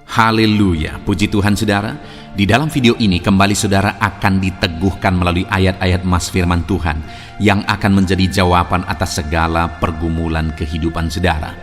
Haleluya, puji Tuhan saudara. Di dalam video ini kembali saudara akan diteguhkan melalui ayat-ayat mas firman Tuhan yang akan menjadi jawaban atas segala pergumulan kehidupan saudara.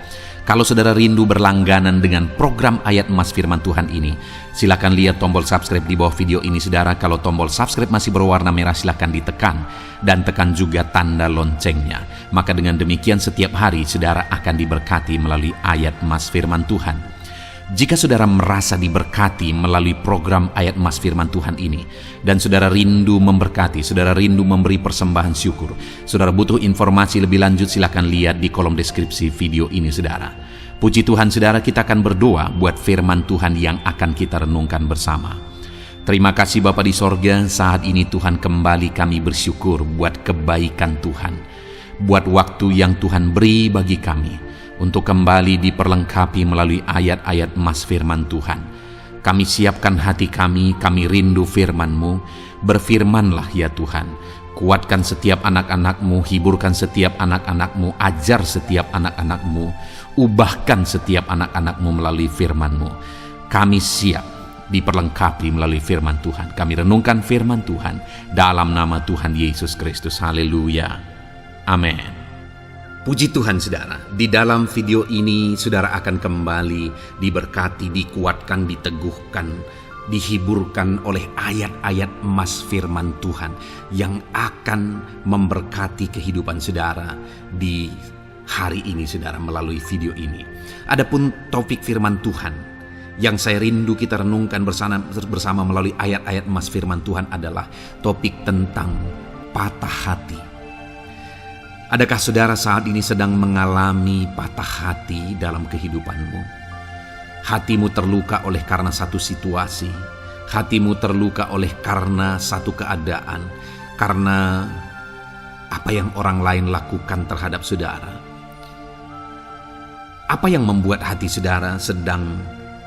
Kalau saudara rindu berlangganan dengan program ayat mas firman Tuhan ini, silakan lihat tombol subscribe di bawah video ini saudara. Kalau tombol subscribe masih berwarna merah, silakan ditekan dan tekan juga tanda loncengnya. Maka dengan demikian setiap hari saudara akan diberkati melalui ayat mas firman Tuhan. Jika saudara merasa diberkati melalui program ayat mas firman Tuhan ini, dan saudara rindu memberkati, saudara rindu memberi persembahan syukur, saudara butuh informasi lebih lanjut, silakan lihat di kolom deskripsi video ini saudara. Puji Tuhan saudara, kita akan berdoa buat firman Tuhan yang akan kita renungkan bersama. Terima kasih Bapa di sorga, saat ini Tuhan kembali kami bersyukur buat kebaikan Tuhan, buat waktu yang Tuhan beri bagi kami untuk kembali diperlengkapi melalui ayat-ayat mas firman Tuhan. Kami siapkan hati kami rindu firman-Mu. Berfirmanlah ya Tuhan, kuatkan setiap anak-anak-Mu, hiburkan setiap anak-anak-Mu, ajar setiap anak-anak-Mu, ubahkan setiap anak-anak-Mu melalui firman-Mu. Kami siap diperlengkapi melalui firman Tuhan. Kami renungkan firman Tuhan dalam nama Tuhan Yesus Kristus. Haleluya, amin. Puji Tuhan saudara, di dalam video ini saudara akan kembali diberkati, dikuatkan, diteguhkan, dihiburkan oleh ayat-ayat emas firman Tuhan yang akan memberkati kehidupan saudara di hari ini saudara melalui video ini. Adapun topik firman Tuhan yang saya rindu kita renungkan bersama melalui ayat-ayat emas firman Tuhan adalah topik tentang patah hati. Adakah saudara saat ini sedang mengalami patah hati dalam kehidupanmu? Hatimu terluka oleh karena satu situasi, hatimu terluka oleh karena satu keadaan, karena apa yang orang lain lakukan terhadap saudara. Apa yang membuat hati saudara sedang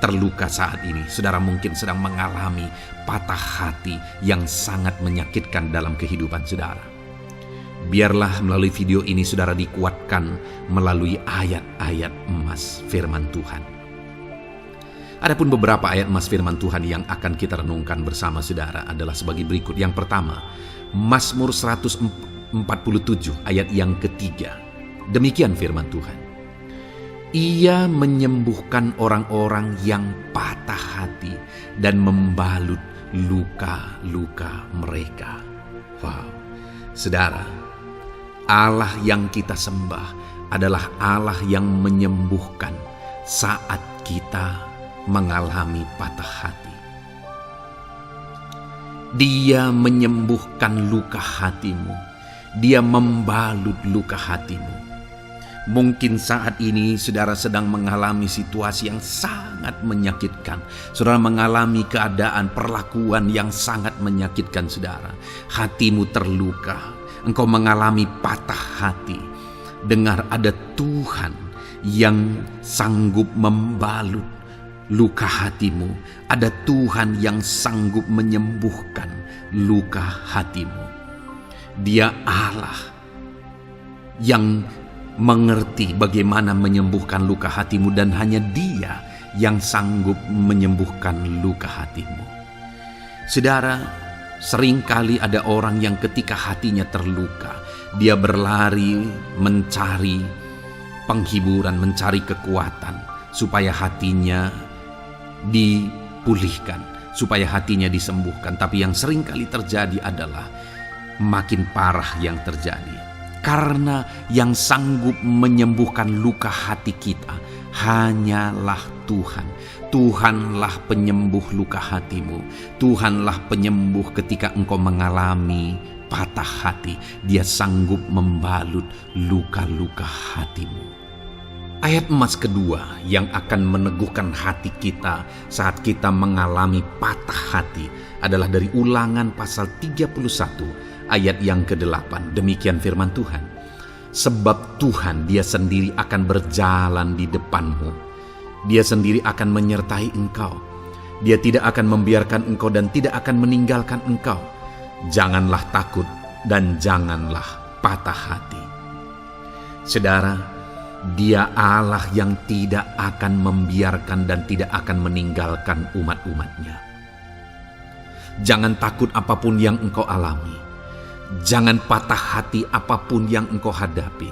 terluka saat ini? Saudara mungkin sedang mengalami patah hati yang sangat menyakitkan dalam kehidupan saudara. Biarlah melalui video ini saudara dikuatkan melalui ayat-ayat emas firman Tuhan. Adapun beberapa ayat emas firman Tuhan yang akan kita renungkan bersama saudara adalah sebagai berikut. Yang pertama, Mazmur 147 ayat yang ketiga. Demikian firman Tuhan. Ia menyembuhkan orang-orang yang patah hati dan membalut luka-luka mereka. Wow, saudara, Allah yang kita sembah adalah Allah yang menyembuhkan saat kita mengalami patah hati. Dia menyembuhkan luka hatimu. Dia membalut luka hatimu. Mungkin saat ini saudara sedang mengalami situasi yang sangat menyakitkan. Saudara mengalami keadaan perlakuan yang sangat menyakitkan saudara. Hatimu terluka. Engkau mengalami patah hati. Dengar, ada Tuhan yang sanggup membalut luka hatimu. Ada Tuhan yang sanggup menyembuhkan luka hatimu. Dia Allah yang mengerti bagaimana menyembuhkan luka hatimu, dan hanya Dia yang sanggup menyembuhkan luka hatimu. Saudara, seringkali ada orang yang ketika hatinya terluka, dia berlari mencari penghiburan, mencari kekuatan supaya hatinya dipulihkan, supaya hatinya disembuhkan. Tapi yang seringkali terjadi adalah makin parah yang terjadi. Karena yang sanggup menyembuhkan luka hati kita hanyalah Tuhan. Tuhanlah penyembuh luka hatimu. Tuhanlah penyembuh ketika engkau mengalami patah hati. Dia sanggup membalut luka-luka hatimu. Ayat emas kedua yang akan meneguhkan hati kita saat kita mengalami patah hati adalah dari Ulangan pasal 31 ayat yang ke-8. Demikian firman Tuhan. Sebab Tuhan Dia sendiri akan berjalan di depanmu. Dia sendiri akan menyertai engkau. Dia tidak akan membiarkan engkau dan tidak akan meninggalkan engkau. Janganlah takut dan janganlah patah hati. Saudara, Dia Allah yang tidak akan membiarkan dan tidak akan meninggalkan umat-umatnya. Jangan takut apapun yang engkau alami. Jangan patah hati apapun yang engkau hadapi.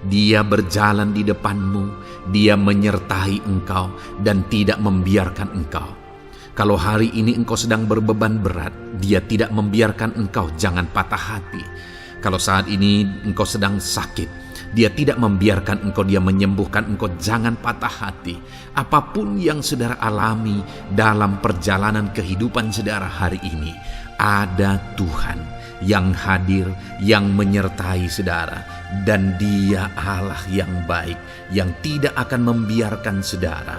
Dia berjalan di depanmu, dia menyertai engkau dan tidak membiarkan engkau. Kalau hari ini engkau sedang berbeban berat, dia tidak membiarkan engkau, jangan patah hati. Kalau saat ini engkau sedang sakit, dia tidak membiarkan engkau, dia menyembuhkan engkau, jangan patah hati. Apapun yang saudara alami dalam perjalanan kehidupan saudara hari ini, ada Tuhan yang hadir, yang menyertai saudara. Dan dia Allah yang baik, yang tidak akan membiarkan saudara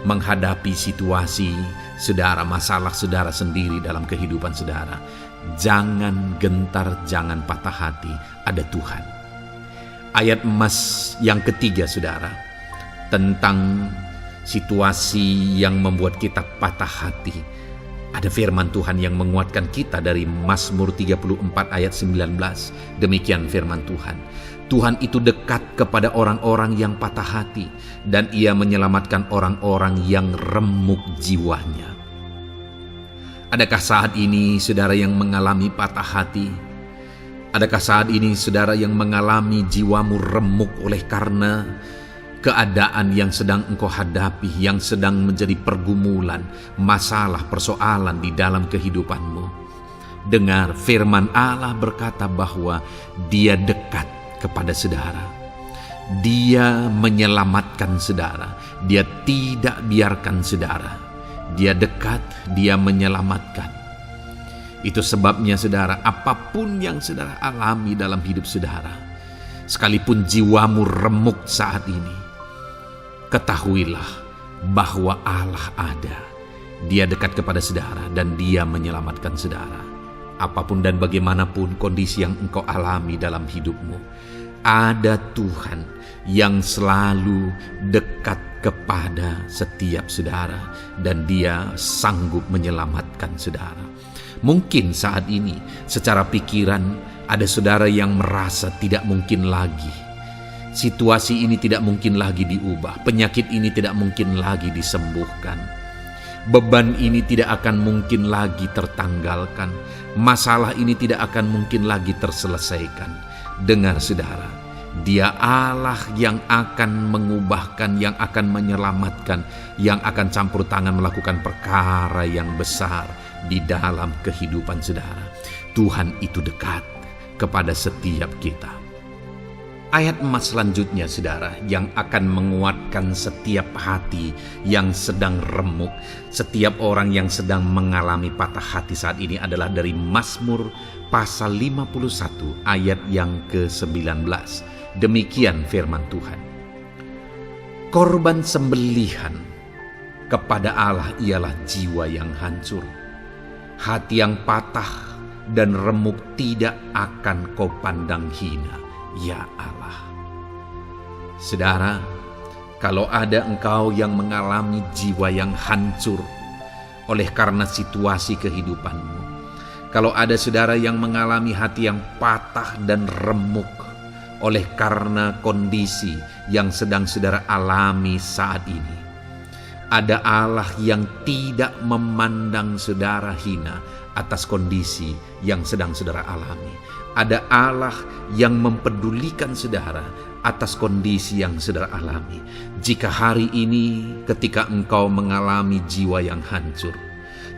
menghadapi situasi saudara, masalah saudara sendiri dalam kehidupan saudara. Jangan gentar, jangan patah hati, ada Tuhan. Ayat emas yang ketiga saudara, tentang situasi yang membuat kita patah hati. Ada firman Tuhan yang menguatkan kita dari Mazmur 34 ayat 19. Demikian firman Tuhan. Tuhan itu dekat kepada orang-orang yang patah hati, dan ia menyelamatkan orang-orang yang remuk jiwanya. Adakah saat ini saudara yang mengalami patah hati? Adakah saat ini saudara yang mengalami jiwamu remuk oleh karena keadaan yang sedang engkau hadapi, yang sedang menjadi pergumulan, masalah, persoalan di dalam kehidupanmu? Dengar, firman Allah berkata bahwa dia dekat kepada saudara. Dia menyelamatkan saudara. Dia tidak biarkan saudara. Dia dekat, dia menyelamatkan. Itu sebabnya saudara, apapun yang saudara alami dalam hidup saudara, sekalipun jiwamu remuk saat ini, ketahuilah bahwa Allah ada. Dia dekat kepada saudara dan dia menyelamatkan saudara. Apapun dan bagaimanapun kondisi yang engkau alami dalam hidupmu, ada Tuhan yang selalu dekat kepada setiap saudara dan dia sanggup menyelamatkan saudara. Mungkin saat ini secara pikiran ada saudara yang merasa tidak mungkin lagi. Situasi ini tidak mungkin lagi diubah. Penyakit ini tidak mungkin lagi disembuhkan. Beban ini tidak akan mungkin lagi tertanggalkan. Masalah ini tidak akan mungkin lagi terselesaikan. Dengar saudara, dia Allah yang akan mengubahkan, yang akan menyelamatkan, yang akan campur tangan melakukan perkara yang besar di dalam kehidupan saudara. Tuhan itu dekat kepada setiap kita. Ayat emas selanjutnya saudara, yang akan menguatkan setiap hati yang sedang remuk, setiap orang yang sedang mengalami patah hati saat ini adalah dari Mazmur pasal 51 ayat yang ke-19. Demikian firman Tuhan. Korban sembelihan kepada Allah ialah jiwa yang hancur. Hati yang patah dan remuk tidak akan kau pandang hina, ya Allah. Saudara, kalau ada engkau yang mengalami jiwa yang hancur oleh karena situasi kehidupanmu, kalau ada saudara yang mengalami hati yang patah dan remuk oleh karena kondisi yang sedang saudara alami saat ini, ada Allah yang tidak memandang saudara hina atas kondisi yang sedang saudara alami. Ada Allah yang mempedulikan saudara atas kondisi yang saudara alami. Jika hari ini ketika engkau mengalami jiwa yang hancur,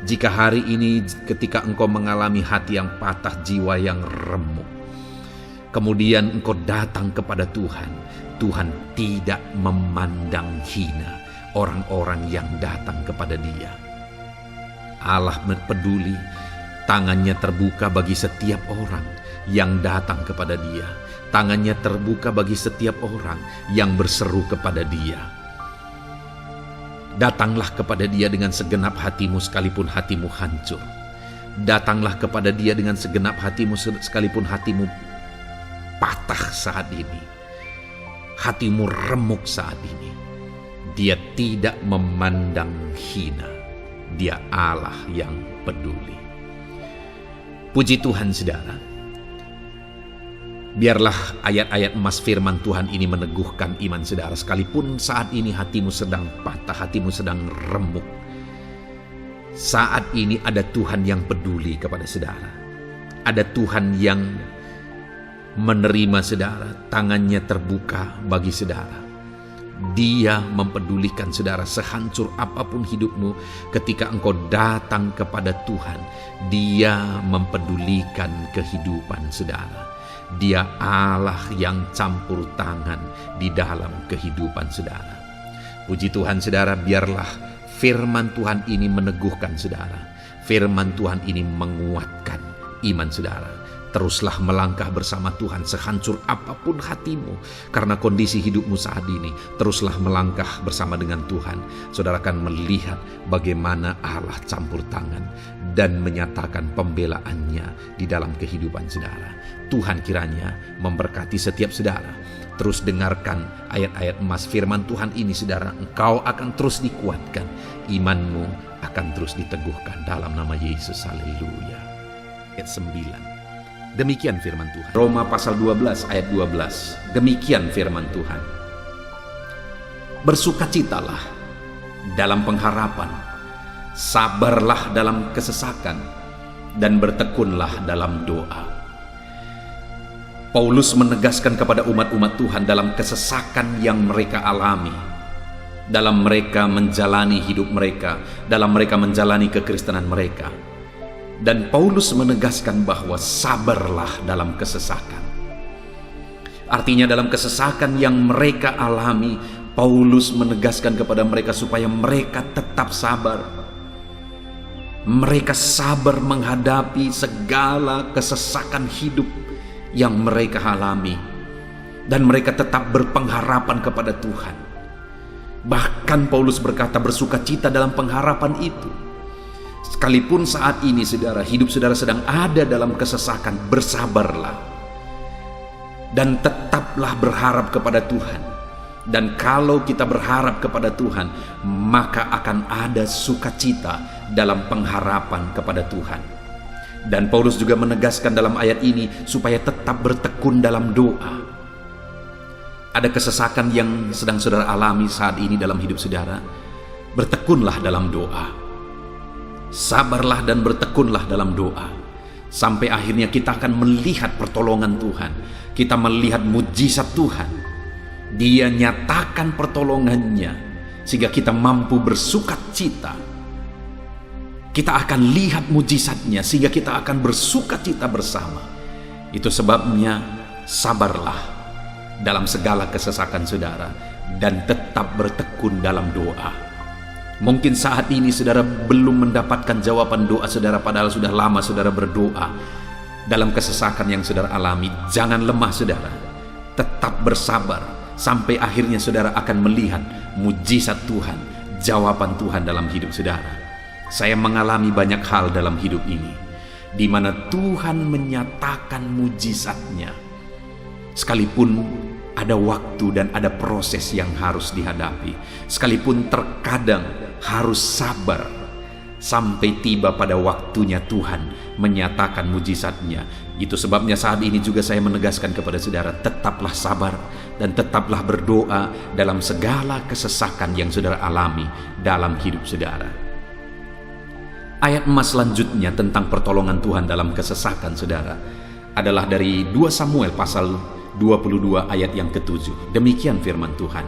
jika hari ini ketika engkau mengalami hati yang patah, jiwa yang remuk, kemudian engkau datang kepada Tuhan, Tuhan tidak memandang hina orang-orang yang datang kepada Dia. Allah peduli, tangannya terbuka bagi setiap orang yang datang kepada Dia. Tangannya terbuka bagi setiap orang yang berseru kepada Dia. Datanglah kepada Dia dengan segenap hatimu sekalipun hatimu hancur. Datanglah kepada Dia dengan segenap hatimu sekalipun hatimu patah saat ini. Hatimu remuk saat ini. Dia tidak memandang hina. Dia Allah yang peduli. Puji Tuhan saudara. Biarlah ayat-ayat emas firman Tuhan ini meneguhkan iman saudara, sekalipun saat ini hatimu sedang patah, hatimu sedang remuk. Saat ini ada Tuhan yang peduli kepada saudara. Ada Tuhan yang menerima saudara, tangannya terbuka bagi saudara. Dia mempedulikan saudara sehancur apapun hidupmu. Ketika engkau datang kepada Tuhan, Dia mempedulikan kehidupan saudara. Dia Allah yang campur tangan di dalam kehidupan saudara. Puji Tuhan saudara, biarlah firman Tuhan ini meneguhkan saudara. Firman Tuhan ini menguatkan iman saudara. Teruslah melangkah bersama Tuhan sehancur apapun hatimu karena kondisi hidupmu saat ini. Teruslah melangkah bersama dengan Tuhan. Saudara akan melihat bagaimana Allah campur tangan dan menyatakan pembelaannya di dalam kehidupan saudara. Tuhan kiranya memberkati setiap saudara. Terus dengarkan ayat-ayat emas firman Tuhan ini saudara. Engkau akan terus dikuatkan. Imanmu akan terus diteguhkan dalam nama Yesus. Haleluya. Ayat 9. Demikian firman Tuhan. Roma pasal 12 ayat 12. Demikian firman Tuhan. Bersukacitalah dalam pengharapan, sabarlah dalam kesesakan, dan bertekunlah dalam doa. Paulus menegaskan kepada umat-umat Tuhan dalam kesesakan yang mereka alami, dalam mereka menjalani hidup mereka, dalam mereka menjalani kekristenan mereka. Dan Paulus menegaskan bahwa sabarlah dalam kesesakan. Artinya dalam kesesakan yang mereka alami, Paulus menegaskan kepada mereka supaya mereka tetap sabar. Mereka sabar menghadapi segala kesesakan hidup yang mereka alami. Dan mereka tetap berpengharapan kepada Tuhan. Bahkan Paulus berkata bersukacita dalam pengharapan itu. Sekalipun saat ini saudara, hidup saudara sedang ada dalam kesesakan, bersabarlah. Dan tetaplah berharap kepada Tuhan. Dan kalau kita berharap kepada Tuhan, maka akan ada sukacita dalam pengharapan kepada Tuhan. Dan Paulus juga menegaskan dalam ayat ini supaya tetap bertekun dalam doa. Ada kesesakan yang sedang saudara alami saat ini dalam hidup saudara. Bertekunlah dalam doa. Sabarlah dan bertekunlah dalam doa. Sampai akhirnya kita akan melihat pertolongan Tuhan. Kita melihat mujizat Tuhan. Dia nyatakan pertolongannya sehingga kita mampu bersukacita. Kita akan lihat mujizatnya sehingga kita akan bersukacita bersama. Itu sebabnya sabarlah dalam segala kesesakan saudara dan tetap bertekun dalam doa. Mungkin saat ini saudara belum mendapatkan jawaban doa saudara, padahal sudah lama saudara berdoa. Dalam kesesakan yang saudara alami, jangan lemah saudara. Tetap bersabar sampai akhirnya saudara akan melihat mujizat Tuhan, jawaban Tuhan dalam hidup saudara. Saya mengalami banyak hal dalam hidup ini, di mana Tuhan menyatakan mujizatnya. Sekalipun ada waktu dan ada proses yang harus dihadapi, sekalipun terkadang harus sabar sampai tiba pada waktunya Tuhan menyatakan mujizatnya. Itu sebabnya saat ini juga saya menegaskan kepada saudara, tetaplah sabar dan tetaplah berdoa dalam segala kesesakan yang saudara alami dalam hidup saudara. Ayat emas selanjutnya tentang pertolongan Tuhan dalam kesesakan saudara adalah dari 2 Samuel pasal 22 ayat yang ke-7. Demikian firman Tuhan.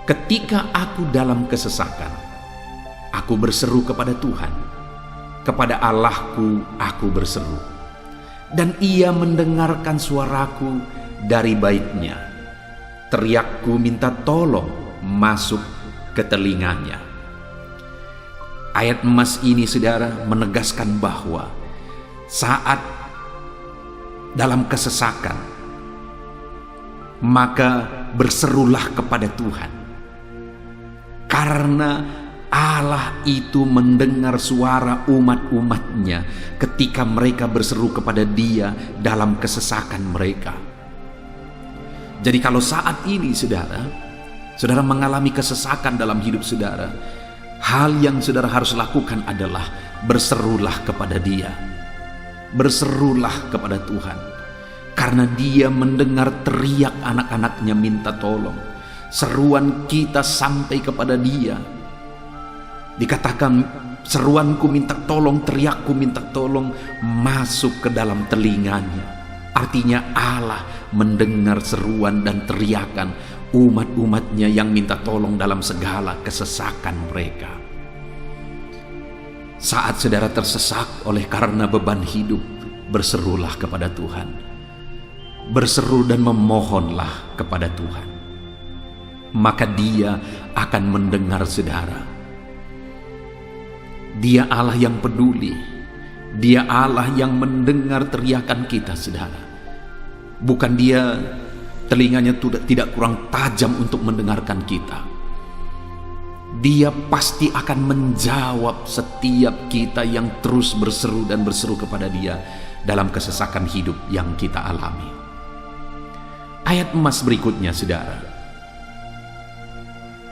Ketika aku dalam kesesakan, aku berseru kepada Tuhan. Kepada Allahku aku berseru. Dan Ia mendengarkan suaraku dari baitnya. Teriakku minta tolong masuk ke telinganya. Ayat emas ini saudara menegaskan bahwa saat dalam kesesakan, maka berserulah kepada Tuhan. Karena Allah itu mendengar suara umat-umatnya ketika mereka berseru kepada Dia dalam kesesakan mereka. Jadi kalau saat ini saudara mengalami kesesakan dalam hidup saudara, hal yang saudara harus lakukan adalah berserulah kepada Dia. Berserulah kepada Tuhan. karena Dia mendengar teriak anak-anaknya minta tolong. Seruan kita sampai kepada Dia. Dikatakan, seruanku minta tolong, teriakku minta tolong masuk ke dalam telinganya. Artinya Allah mendengar seruan dan teriakan umat-umatnya yang minta tolong dalam segala kesesakan mereka. Saat saudara tersesak oleh karena beban hidup, berserulah kepada Tuhan. Berseru dan memohonlah kepada Tuhan. Maka Dia akan mendengar saudara. Dia Allah yang peduli. Dia Allah yang mendengar teriakan kita, saudara. Bukan Dia telinganya tidak kurang tajam untuk mendengarkan kita. Dia pasti akan menjawab setiap kita yang terus berseru dan berseru kepada Dia dalam kesesakan hidup yang kita alami. Ayat emas berikutnya, saudara,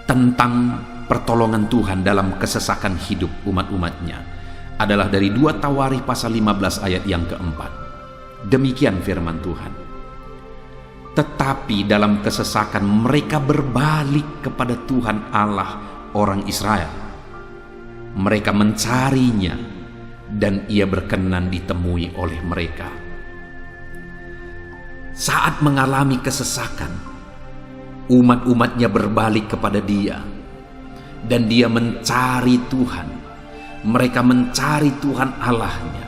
tentang pertolongan Tuhan dalam kesesakan hidup umat-umatnya adalah dari 2 Tawarikh pasal 15 ayat yang keempat. Demikian firman Tuhan. Tetapi dalam kesesakan mereka berbalik kepada Tuhan Allah orang Israel. Mereka mencarinya dan Ia berkenan ditemui oleh mereka. Saat mengalami kesesakan, umat-umatnya berbalik kepada Dia dan Dia mencari Tuhan. Mereka mencari Tuhan Allahnya,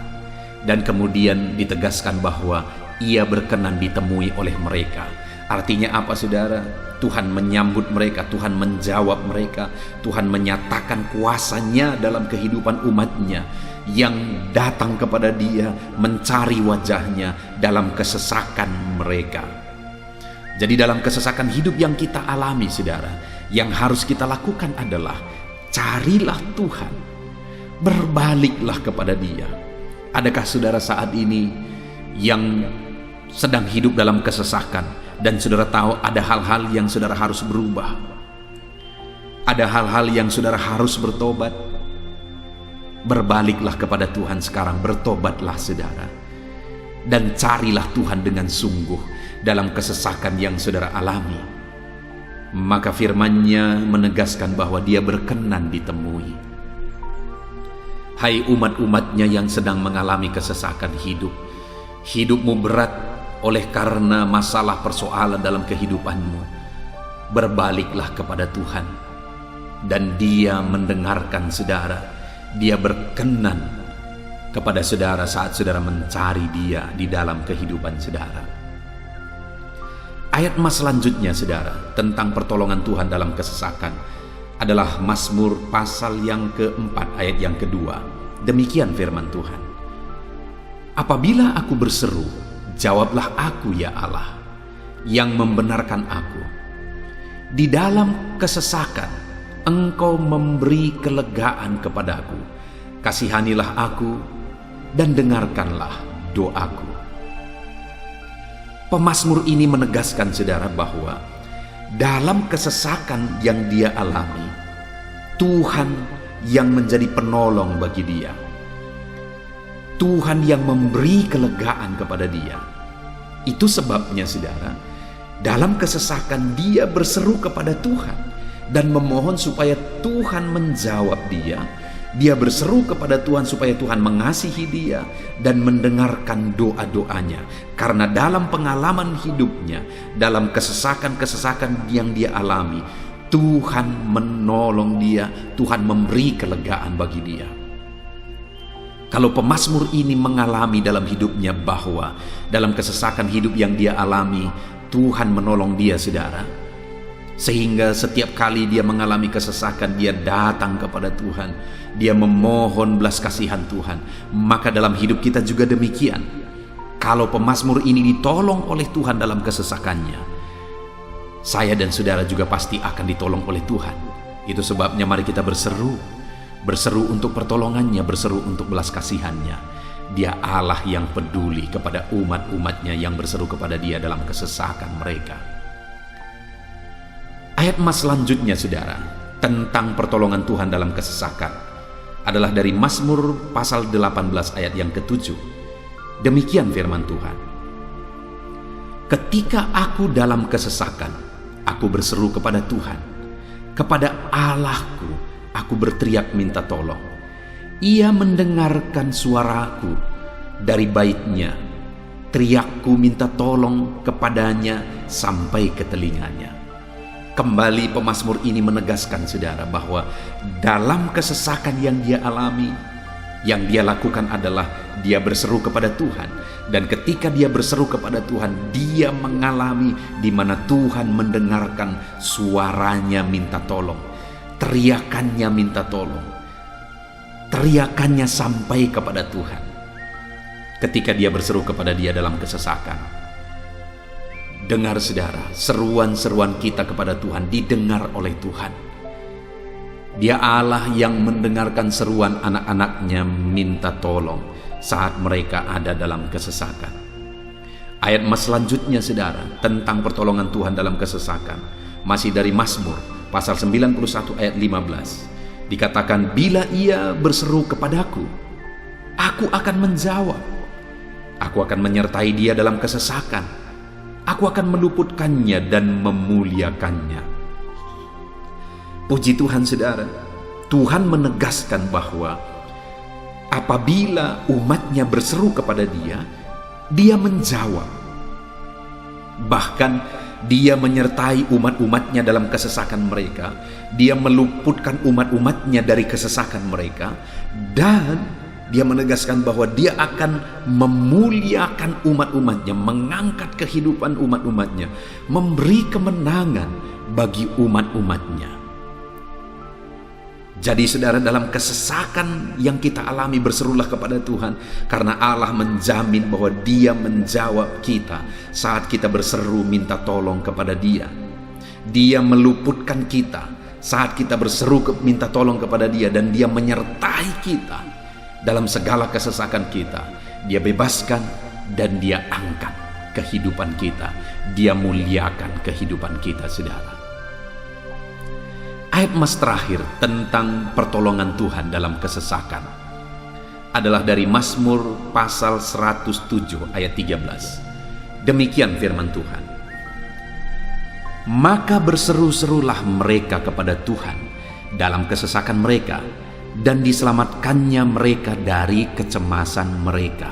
dan kemudian ditegaskan bahwa Ia berkenan ditemui oleh mereka. Artinya apa, saudara? Tuhan menyambut mereka, Tuhan menjawab mereka, Tuhan menyatakan kuasa-Nya dalam kehidupan umatnya yang datang kepada Dia, mencari wajah-Nya dalam kesesakan mereka. Jadi dalam kesesakan hidup yang kita alami, saudara, yang harus kita lakukan adalah carilah Tuhan. Berbaliklah kepada Dia. Adakah saudara saat ini yang sedang hidup dalam kesesakan dan saudara tahu ada hal-hal yang saudara harus berubah? Ada hal-hal yang saudara harus bertobat? Berbaliklah kepada Tuhan sekarang, bertobatlah saudara. Dan carilah Tuhan dengan sungguh dalam kesesakan yang saudara alami. Maka firman-Nya menegaskan bahwa Dia berkenan ditemui. Hai umat-umatnya yang sedang mengalami kesesakan hidup, hidupmu berat oleh karena masalah persoalan dalam kehidupanmu, berbaliklah kepada Tuhan dan Dia mendengarkan saudara. Dia berkenan kepada saudara saat saudara mencari Dia di dalam kehidupan saudara. Ayat emas selanjutnya, saudara, tentang pertolongan Tuhan dalam kesesakan adalah Mazmur pasal yang keempat ayat yang kedua. Demikian firman Tuhan. Apabila aku berseru, jawablah aku ya Allah, yang membenarkan aku. Di dalam kesesakan, Engkau memberi kelegaan kepadaku. Kasihanilah aku dan dengarkanlah doaku. Pemazmur ini menegaskan saudara bahwa dalam kesesakan yang dia alami, Tuhan yang menjadi penolong bagi dia. Tuhan yang memberi kelegaan kepada dia. Itu sebabnya saudara, dalam kesesakan dia berseru kepada Tuhan dan memohon supaya Tuhan menjawab dia. Dia berseru kepada Tuhan supaya Tuhan mengasihi dia dan mendengarkan doa-doanya. Karena dalam pengalaman hidupnya, dalam kesesakan-kesesakan yang dia alami, Tuhan menolong dia, Tuhan memberi kelegaan bagi dia. Kalau pemazmur ini mengalami dalam hidupnya bahwa dalam kesesakan hidup yang dia alami, Tuhan menolong dia, saudara. Sehingga setiap kali dia mengalami kesesakan, dia datang kepada Tuhan, dia memohon belas kasihan Tuhan. Maka dalam hidup kita juga demikian. Kalau pemazmur ini ditolong oleh Tuhan dalam kesesakannya, saya dan saudara juga pasti akan ditolong oleh Tuhan. Itu sebabnya mari kita berseru untuk pertolongannya, berseru untuk belas kasihannya. Dia Allah yang peduli kepada umat-umatnya yang berseru kepada dia dalam kesesakan mereka. Ayat emas selanjutnya, saudara, tentang pertolongan Tuhan dalam kesesakan adalah dari Mazmur pasal 18 ayat yang ke-7. Demikian firman Tuhan. Ketika aku dalam kesesakan, aku berseru kepada Tuhan. Kepada Allahku, aku berteriak minta tolong. Ia mendengarkan suaraku dari baitnya. Teriakku minta tolong kepadanya sampai ke telinganya. Kembali pemazmur ini menegaskan saudara bahwa dalam kesesakan yang dia alami, yang dia lakukan adalah dia berseru kepada Tuhan. Dan ketika dia berseru kepada Tuhan, dia mengalami di mana Tuhan mendengarkan suaranya minta tolong, teriakannya minta tolong, teriakannya sampai kepada Tuhan. Ketika dia berseru kepada dia dalam kesesakan, dengar saudara, seruan-seruan kita kepada Tuhan didengar oleh Tuhan. Dia Allah yang mendengarkan seruan anak-anaknya minta tolong saat mereka ada dalam kesesakan. Ayat selanjutnya saudara, tentang pertolongan Tuhan dalam kesesakan, masih dari Mazmur pasal 91 ayat 15. Dikatakan, bila ia berseru kepadaku, aku akan menjawab. Aku akan menyertai dia dalam kesesakan. Aku akan meluputkannya dan memuliakannya. Puji Tuhan saudara, Tuhan menegaskan bahwa apabila umatnya berseru kepada dia, dia menjawab. Bahkan dia menyertai umat-umatnya dalam kesesakan mereka. Dia meluputkan umat-umatnya dari kesesakan mereka. Dan dia menegaskan bahwa dia akan memuliakan umat-umatnya, mengangkat kehidupan umat-umatnya, memberi kemenangan bagi umat-umatnya. Jadi saudara, dalam kesesakan yang kita alami, berserulah kepada Tuhan, karena Allah menjamin bahwa dia menjawab kita saat kita berseru minta tolong kepada dia. Dia meluputkan kita saat kita berseru minta tolong kepada dia, dan dia menyertai kita dalam segala kesesakan kita. Dia bebaskan dan dia angkat kehidupan kita. Dia muliakan kehidupan kita saudara. Ayat terakhir tentang pertolongan Tuhan dalam kesesakan adalah dari Mazmur pasal 107 ayat 13. Demikian firman Tuhan. Maka berseru-serulah mereka kepada Tuhan dalam kesesakan mereka, dan diselamatkannya mereka dari kecemasan mereka.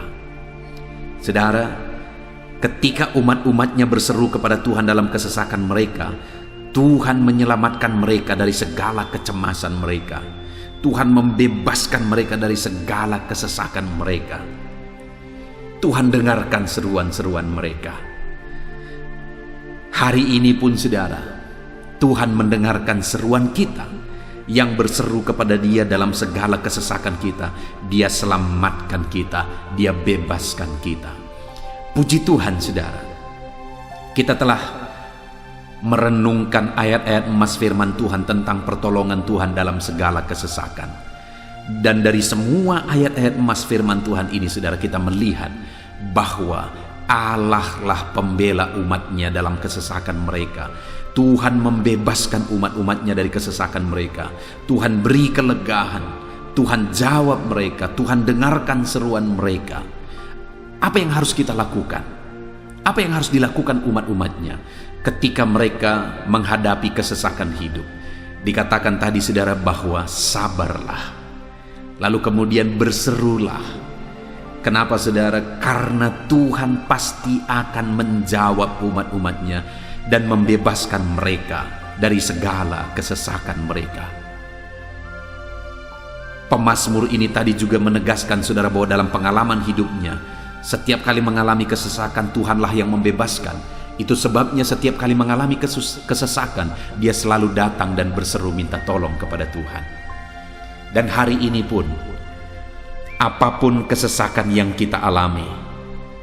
Saudara, ketika umat-umatnya berseru kepada Tuhan dalam kesesakan mereka, Tuhan menyelamatkan mereka dari segala kecemasan mereka. Tuhan membebaskan mereka dari segala kesesakan mereka. Tuhan dengarkan seruan-seruan mereka. Hari ini pun saudara, Tuhan mendengarkan seruan kita yang berseru kepada dia dalam segala kesesakan kita. Dia selamatkan kita, dia bebaskan kita. Puji Tuhan saudara, kita telah merenungkan ayat-ayat emas firman Tuhan tentang pertolongan Tuhan dalam segala kesesakan. Dan dari semua ayat-ayat emas firman Tuhan ini saudara, kita melihat bahwa Allah lah pembela umatnya dalam kesesakan mereka. Tuhan membebaskan umat-umatnya dari kesesakan mereka. Tuhan beri kelegaan, Tuhan jawab mereka, Tuhan dengarkan seruan mereka. Apa yang harus kita lakukan? Apa yang harus dilakukan umat-umatnya ketika mereka menghadapi kesesakan hidup? Dikatakan tadi saudara bahwa sabarlah, lalu kemudian berserulah. Kenapa saudara? Karena Tuhan pasti akan menjawab umat-umatnya dan membebaskan mereka dari segala kesesakan mereka. Pemazmur ini tadi juga menegaskan saudara bahwa dalam pengalaman hidupnya, setiap kali mengalami kesesakan, Tuhanlah yang membebaskan. Itu sebabnya setiap kali mengalami kesesakan, dia selalu datang dan berseru minta tolong kepada Tuhan. Dan hari ini pun, apapun kesesakan yang kita alami,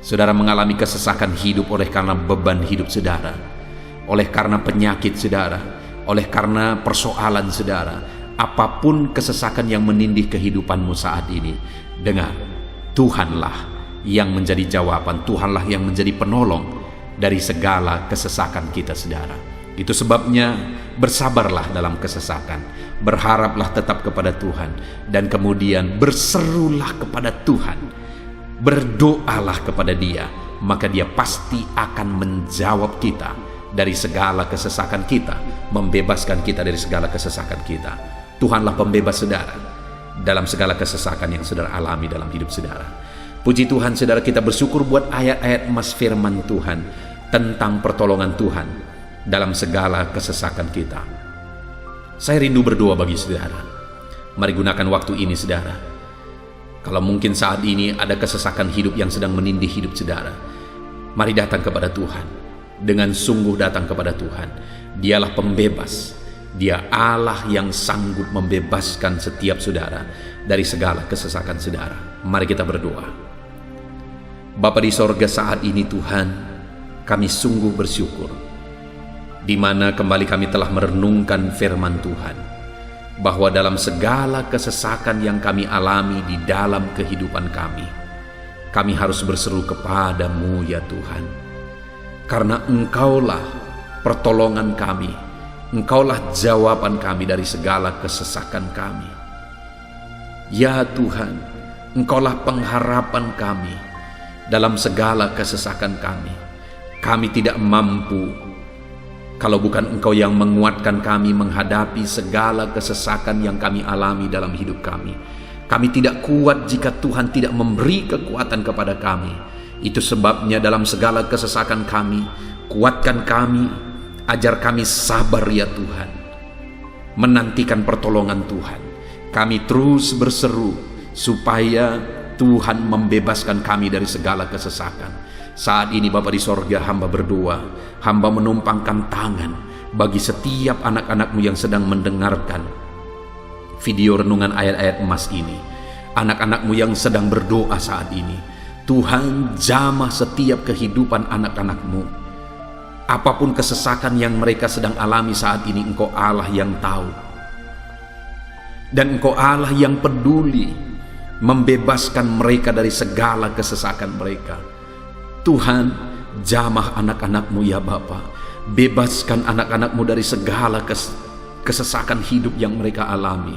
saudara mengalami kesesakan hidup oleh karena beban hidup saudara, oleh karena penyakit saudara, oleh karena persoalan saudara, apapun kesesakan yang menindih kehidupanmu saat ini, dengar, Tuhanlah yang menjadi jawaban, Tuhanlah yang menjadi penolong dari segala kesesakan kita saudara. Itu sebabnya bersabarlah dalam kesesakan, berharaplah tetap kepada Tuhan, dan kemudian berserulah kepada Tuhan, berdoalah kepada Dia, maka Dia pasti akan menjawab kita dari segala kesesakan kita, membebaskan kita dari segala kesesakan kita. Tuhanlah pembebas saudara dalam segala kesesakan yang saudara alami dalam hidup saudara. Puji Tuhan saudara, kita bersyukur buat ayat-ayat emas firman Tuhan tentang pertolongan Tuhan dalam segala kesesakan kita. Saya rindu berdoa bagi saudara. Mari gunakan waktu ini saudara. Kalau mungkin saat ini ada kesesakan hidup yang sedang menindih hidup saudara, mari datang kepada Tuhan. Dengan sungguh datang kepada Tuhan. Dialah pembebas. Dia Allah yang sanggup membebaskan setiap saudara dari segala kesesakan saudara. Mari kita berdoa. Bapa di sorga, saat ini Tuhan, kami sungguh bersyukur di mana kembali kami telah merenungkan firman Tuhan, bahwa dalam segala kesesakan yang kami alami di dalam kehidupan kami harus berseru kepadamu ya Tuhan, karena Engkaulah pertolongan kami, Engkaulah jawaban kami dari segala kesesakan kami. Ya Tuhan, Engkaulah pengharapan kami dalam segala kesesakan kami. Kami tidak mampu kalau bukan Engkau yang menguatkan kami menghadapi segala kesesakan yang kami alami dalam hidup kami. Kami tidak kuat jika Tuhan tidak memberi kekuatan kepada kami. Itu sebabnya dalam segala kesesakan kami, kuatkan kami, ajar kami sabar ya Tuhan, menantikan pertolongan Tuhan. Kami terus berseru supaya Tuhan membebaskan kami dari segala kesesakan. Saat ini Bapa di sorga, hamba berdoa, hamba menumpangkan tangan bagi setiap anak-anak-Mu yang sedang mendengarkan video renungan ayat-ayat emas ini. Anak-anak-Mu yang sedang berdoa saat ini, Tuhan jamah setiap kehidupan anak-anak-Mu. Apapun kesesakan yang mereka sedang alami saat ini, Engkau Allah yang tahu. Dan Engkau Allah yang peduli membebaskan mereka dari segala kesesakan mereka. Tuhan, jamah anak-anak-Mu ya Bapa. Bebaskan anak-anak-Mu dari segala kesesakan hidup yang mereka alami.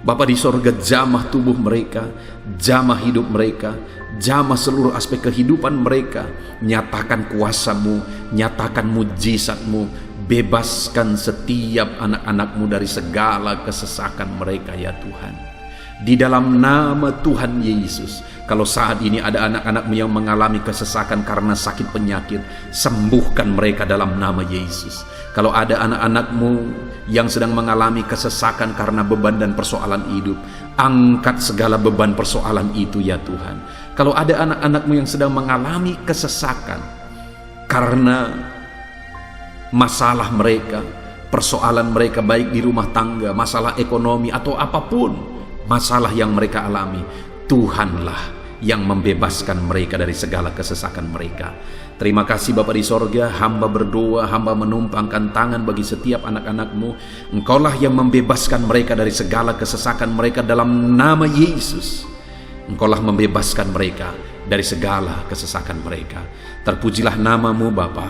Bapa di sorga, jamah tubuh mereka, jamah hidup mereka, jamah seluruh aspek kehidupan mereka. Nyatakan kuasa-Mu, nyatakan mujizat-Mu. Bebaskan setiap anak-anak-Mu dari segala kesesakan mereka ya Tuhan. Di dalam nama Tuhan Yesus, kalau saat ini ada anak-anak-Mu yang mengalami kesesakan karena sakit penyakit, sembuhkan mereka dalam nama Yesus. Kalau ada anak-anak-Mu yang sedang mengalami kesesakan karena beban dan persoalan hidup, angkat segala beban persoalan itu ya Tuhan. Kalau ada anak-anak-Mu yang sedang mengalami kesesakan karena masalah mereka, persoalan mereka baik di rumah tangga, masalah ekonomi atau apapun masalah yang mereka alami, Tuhanlah yang membebaskan mereka dari segala kesesakan mereka. Terima kasih Bapa di sorga, hamba berdoa, hamba menumpangkan tangan bagi setiap anak-anak-Mu. Engkaulah yang membebaskan mereka dari segala kesesakan mereka dalam nama Yesus. Engkaulah membebaskan mereka dari segala kesesakan mereka. Terpujilah nama-Mu Bapa.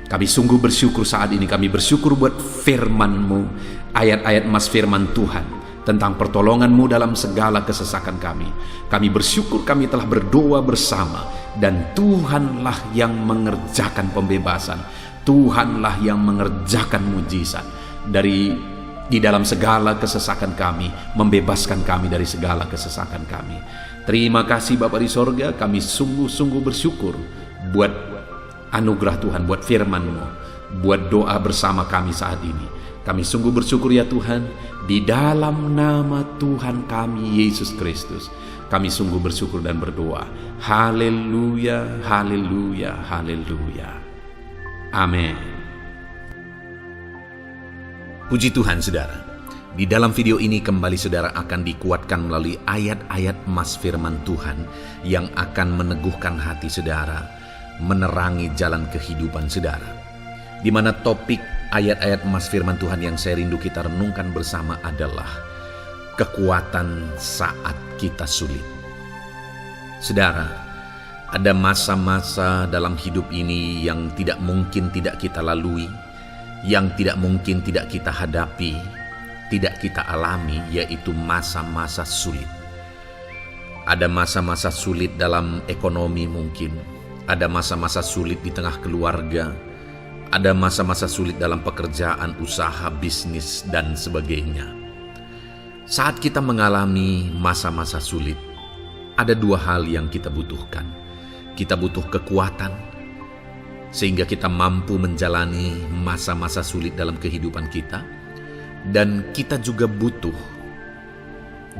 Kami sungguh bersyukur saat ini, kami bersyukur buat firman-Mu, ayat-ayat emas firman Tuhan tentang pertolongan-Mu dalam segala kesesakan kami. Kami bersyukur kami telah berdoa bersama, dan Tuhanlah yang mengerjakan pembebasan. Tuhanlah yang mengerjakan mujizat di dalam segala kesesakan kami, membebaskan kami dari segala kesesakan kami. Terima kasih Bapa di sorga, kami sungguh-sungguh bersyukur buat anugerah Tuhan, buat firman-Mu, buat doa bersama kami saat ini. Kami sungguh bersyukur ya Tuhan, di dalam nama Tuhan kami Yesus Kristus, kami sungguh bersyukur dan berdoa. Haleluya, haleluya, haleluya. Amin. Puji Tuhan saudara, di dalam video ini kembali saudara akan dikuatkan melalui ayat-ayat emas firman Tuhan yang akan meneguhkan hati saudara, menerangi jalan kehidupan saudara. Di mana topik ayat-ayat emas firman Tuhan yang saya rindu kita renungkan bersama adalah kekuatan saat kita sulit. Saudara, ada masa-masa dalam hidup ini yang tidak mungkin tidak kita lalui, yang tidak mungkin tidak kita hadapi, tidak kita alami, yaitu masa-masa sulit. Ada masa-masa sulit dalam ekonomi mungkin, Ada masa-masa sulit di tengah keluarga, ada masa-masa sulit dalam pekerjaan, usaha, bisnis, dan sebagainya. Saat kita mengalami masa-masa sulit, ada dua hal yang kita butuhkan. Kita butuh kekuatan, sehingga kita mampu menjalani masa-masa sulit dalam kehidupan kita. Dan kita juga butuh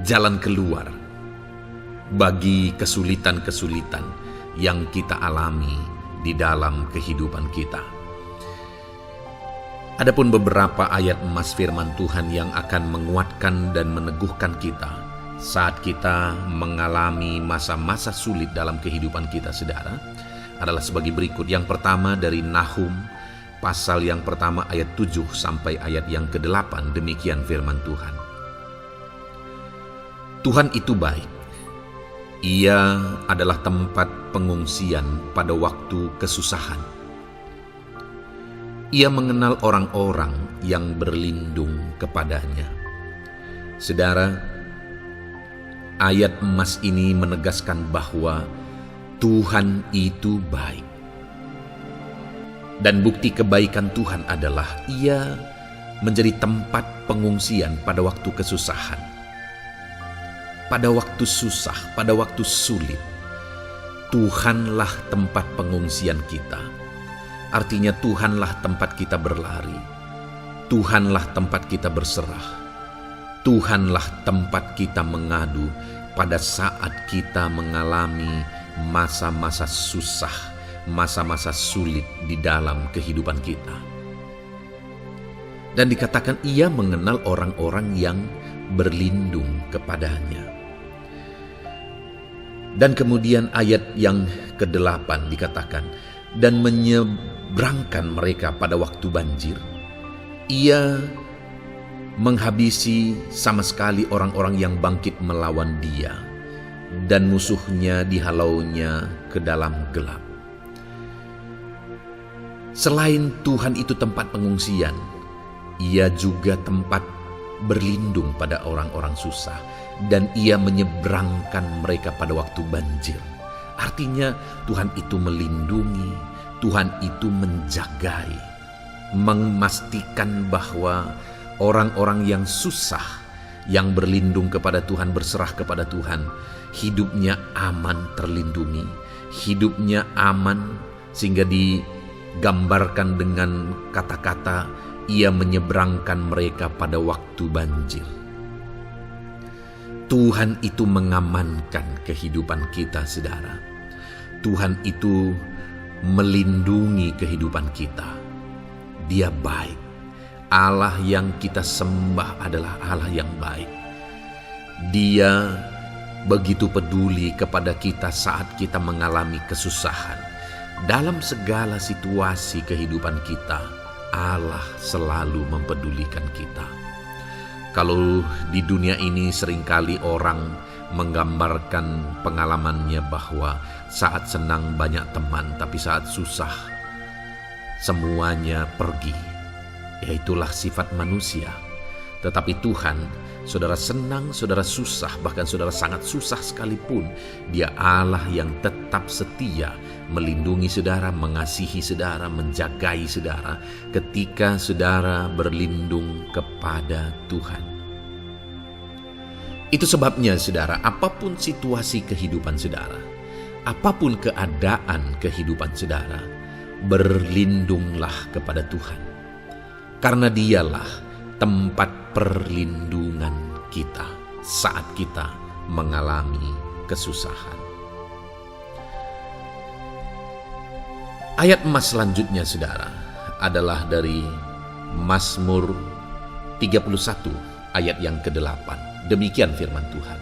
jalan keluar bagi kesulitan-kesulitan yang kita alami di dalam kehidupan kita. Adapun beberapa ayat emas firman Tuhan yang akan menguatkan dan meneguhkan kita saat kita mengalami masa-masa sulit dalam kehidupan kita, saudara, adalah sebagai berikut. Yang pertama dari Nahum pasal yang pertama ayat 7 sampai ayat yang ke-8. Demikian firman Tuhan. Tuhan itu baik. Ia adalah tempat pengungsian pada waktu kesusahan. Ia mengenal orang-orang yang berlindung kepadanya. Saudara, ayat emas ini menegaskan bahwa Tuhan itu baik. Dan bukti kebaikan Tuhan adalah Ia menjadi tempat pengungsian pada waktu kesusahan. Pada waktu susah, pada waktu sulit, Tuhanlah tempat pengungsian kita. Artinya Tuhanlah tempat kita berlari, Tuhanlah tempat kita berserah, Tuhanlah tempat kita mengadu pada saat kita mengalami masa-masa susah, masa-masa sulit di dalam kehidupan kita. Dan dikatakan Ia mengenal orang-orang yang berlindung kepadanya. Dan kemudian ayat yang ke-8 dikatakan, dan menyeberangkan mereka pada waktu banjir. Ia menghabisi sama sekali orang-orang yang bangkit melawan Dia, dan musuhnya dihalaunya ke dalam gelap. Selain Tuhan itu tempat pengungsian, Ia juga tempat berlindung pada orang-orang susah, dan Ia menyeberangkan mereka pada waktu banjir. Artinya Tuhan itu melindungi, Tuhan itu menjagai, memastikan bahwa orang-orang yang susah, yang berlindung kepada Tuhan, berserah kepada Tuhan, hidupnya aman, terlindungi, hidupnya aman, sehingga digambarkan dengan kata-kata Ia menyeberangkan mereka pada waktu banjir. Tuhan itu mengamankan kehidupan kita, saudara. Tuhan itu melindungi kehidupan kita. Dia baik. Allah yang kita sembah adalah Allah yang baik. Dia begitu peduli kepada kita saat kita mengalami kesusahan. Dalam segala situasi kehidupan kita, Allah selalu mempedulikan kita. Kalau di dunia ini seringkali orang menggambarkan pengalamannya bahwa saat senang banyak teman, tapi saat susah semuanya pergi. Ya, itulah sifat manusia. Tetapi Tuhan, saudara senang, saudara susah, bahkan saudara sangat susah sekalipun, Dia Allah yang tetap setia melindungi saudara, mengasihi saudara, menjagai saudara ketika saudara berlindung kepada Tuhan. Itu sebabnya saudara, apapun situasi kehidupan saudara, apapun keadaan kehidupan saudara, berlindunglah kepada Tuhan. Karena Dialah tempat perlindungan kita saat kita mengalami kesusahan. Ayat emas selanjutnya saudara adalah dari Mazmur 31 ayat yang ke-8. Demikian firman Tuhan.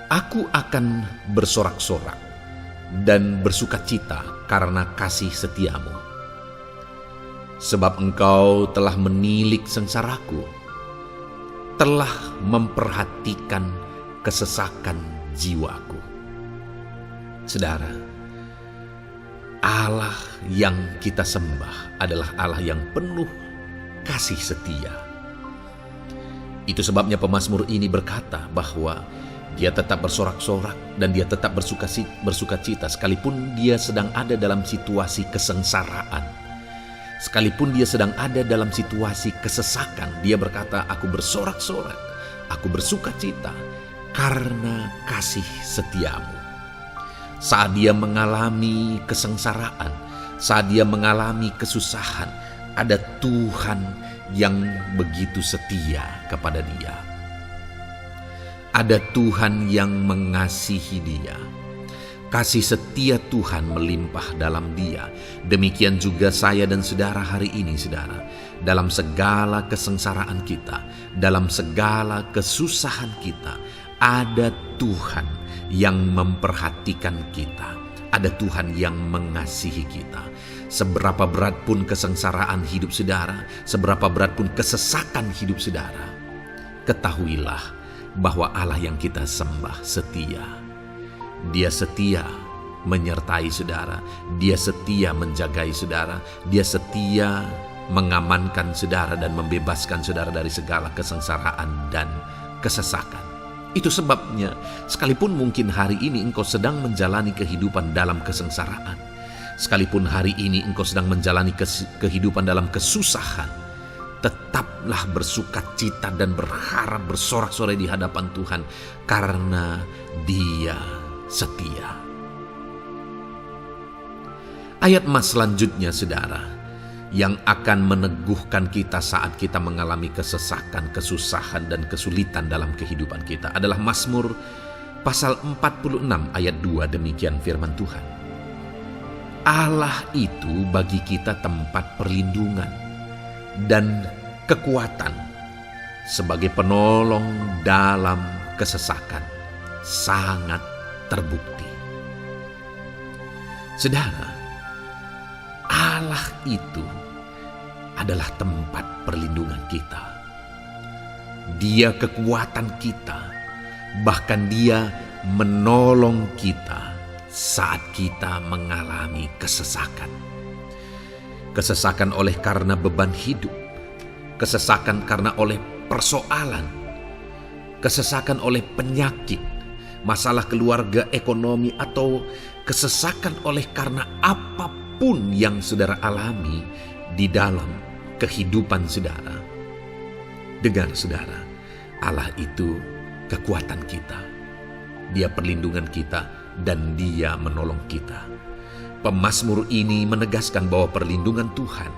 Aku akan bersorak-sorak dan bersukacita karena kasih setiamu. Sebab engkau telah menilik sengsaraku, telah memperhatikan kesesakan jiwaku. Saudara, Allah yang kita sembah adalah Allah yang penuh kasih setia. Itu sebabnya pemazmur ini berkata bahwa Dia tetap bersorak-sorak dan dia tetap bersuka cita sekalipun dia sedang ada dalam situasi kesengsaraan. Sekalipun dia sedang ada dalam situasi kesesakan, dia berkata, aku bersorak-sorak, aku bersuka cita karena kasih setiamu. Saat dia mengalami kesengsaraan, saat dia mengalami kesusahan, ada Tuhan yang begitu setia kepada dia. Ada Tuhan yang mengasihi dia. Kasih setia Tuhan melimpah dalam dia. Demikian juga saya dan saudara hari ini, saudara. Dalam segala kesengsaraan kita, dalam segala kesusahan kita, ada Tuhan yang memperhatikan kita. Ada Tuhan yang mengasihi kita. Seberapa berat pun kesengsaraan hidup saudara, seberapa berat pun kesesakan hidup saudara, ketahuilah bahwa Allah yang kita sembah setia. Dia setia menyertai saudara, dia setia menjagai saudara, dia setia mengamankan saudara dan membebaskan saudara dari segala kesengsaraan dan kesesakan. Itu sebabnya, sekalipun mungkin hari ini engkau sedang menjalani kehidupan dalam kesengsaraan, sekalipun hari ini engkau sedang menjalani kehidupan dalam kesusahan, tetaplah bersuka cita dan berharap bersorak-sorai di hadapan Tuhan karena Dia setia. Ayat mas selanjutnya, saudara, yang akan meneguhkan kita saat kita mengalami kesesakan, kesusahan, dan kesulitan dalam kehidupan kita adalah Mazmur pasal 46 ayat 2. Demikian firman Tuhan. Allah itu bagi kita tempat perlindungan dan kekuatan sebagai penolong dalam kesesakan sangat terbukti. Saudara, Allah itu adalah tempat perlindungan kita. Dia kekuatan kita, bahkan Dia menolong kita saat kita mengalami kesesakan. Kesesakan oleh karena beban hidup, kesesakan karena oleh persoalan, kesesakan oleh penyakit, masalah keluarga, ekonomi, atau kesesakan oleh karena apapun yang saudara alami di dalam kehidupan saudara. Dengar saudara, Allah itu kekuatan kita. Dia perlindungan kita dan Dia menolong kita. Pemazmur ini menegaskan bahwa perlindungan Tuhan,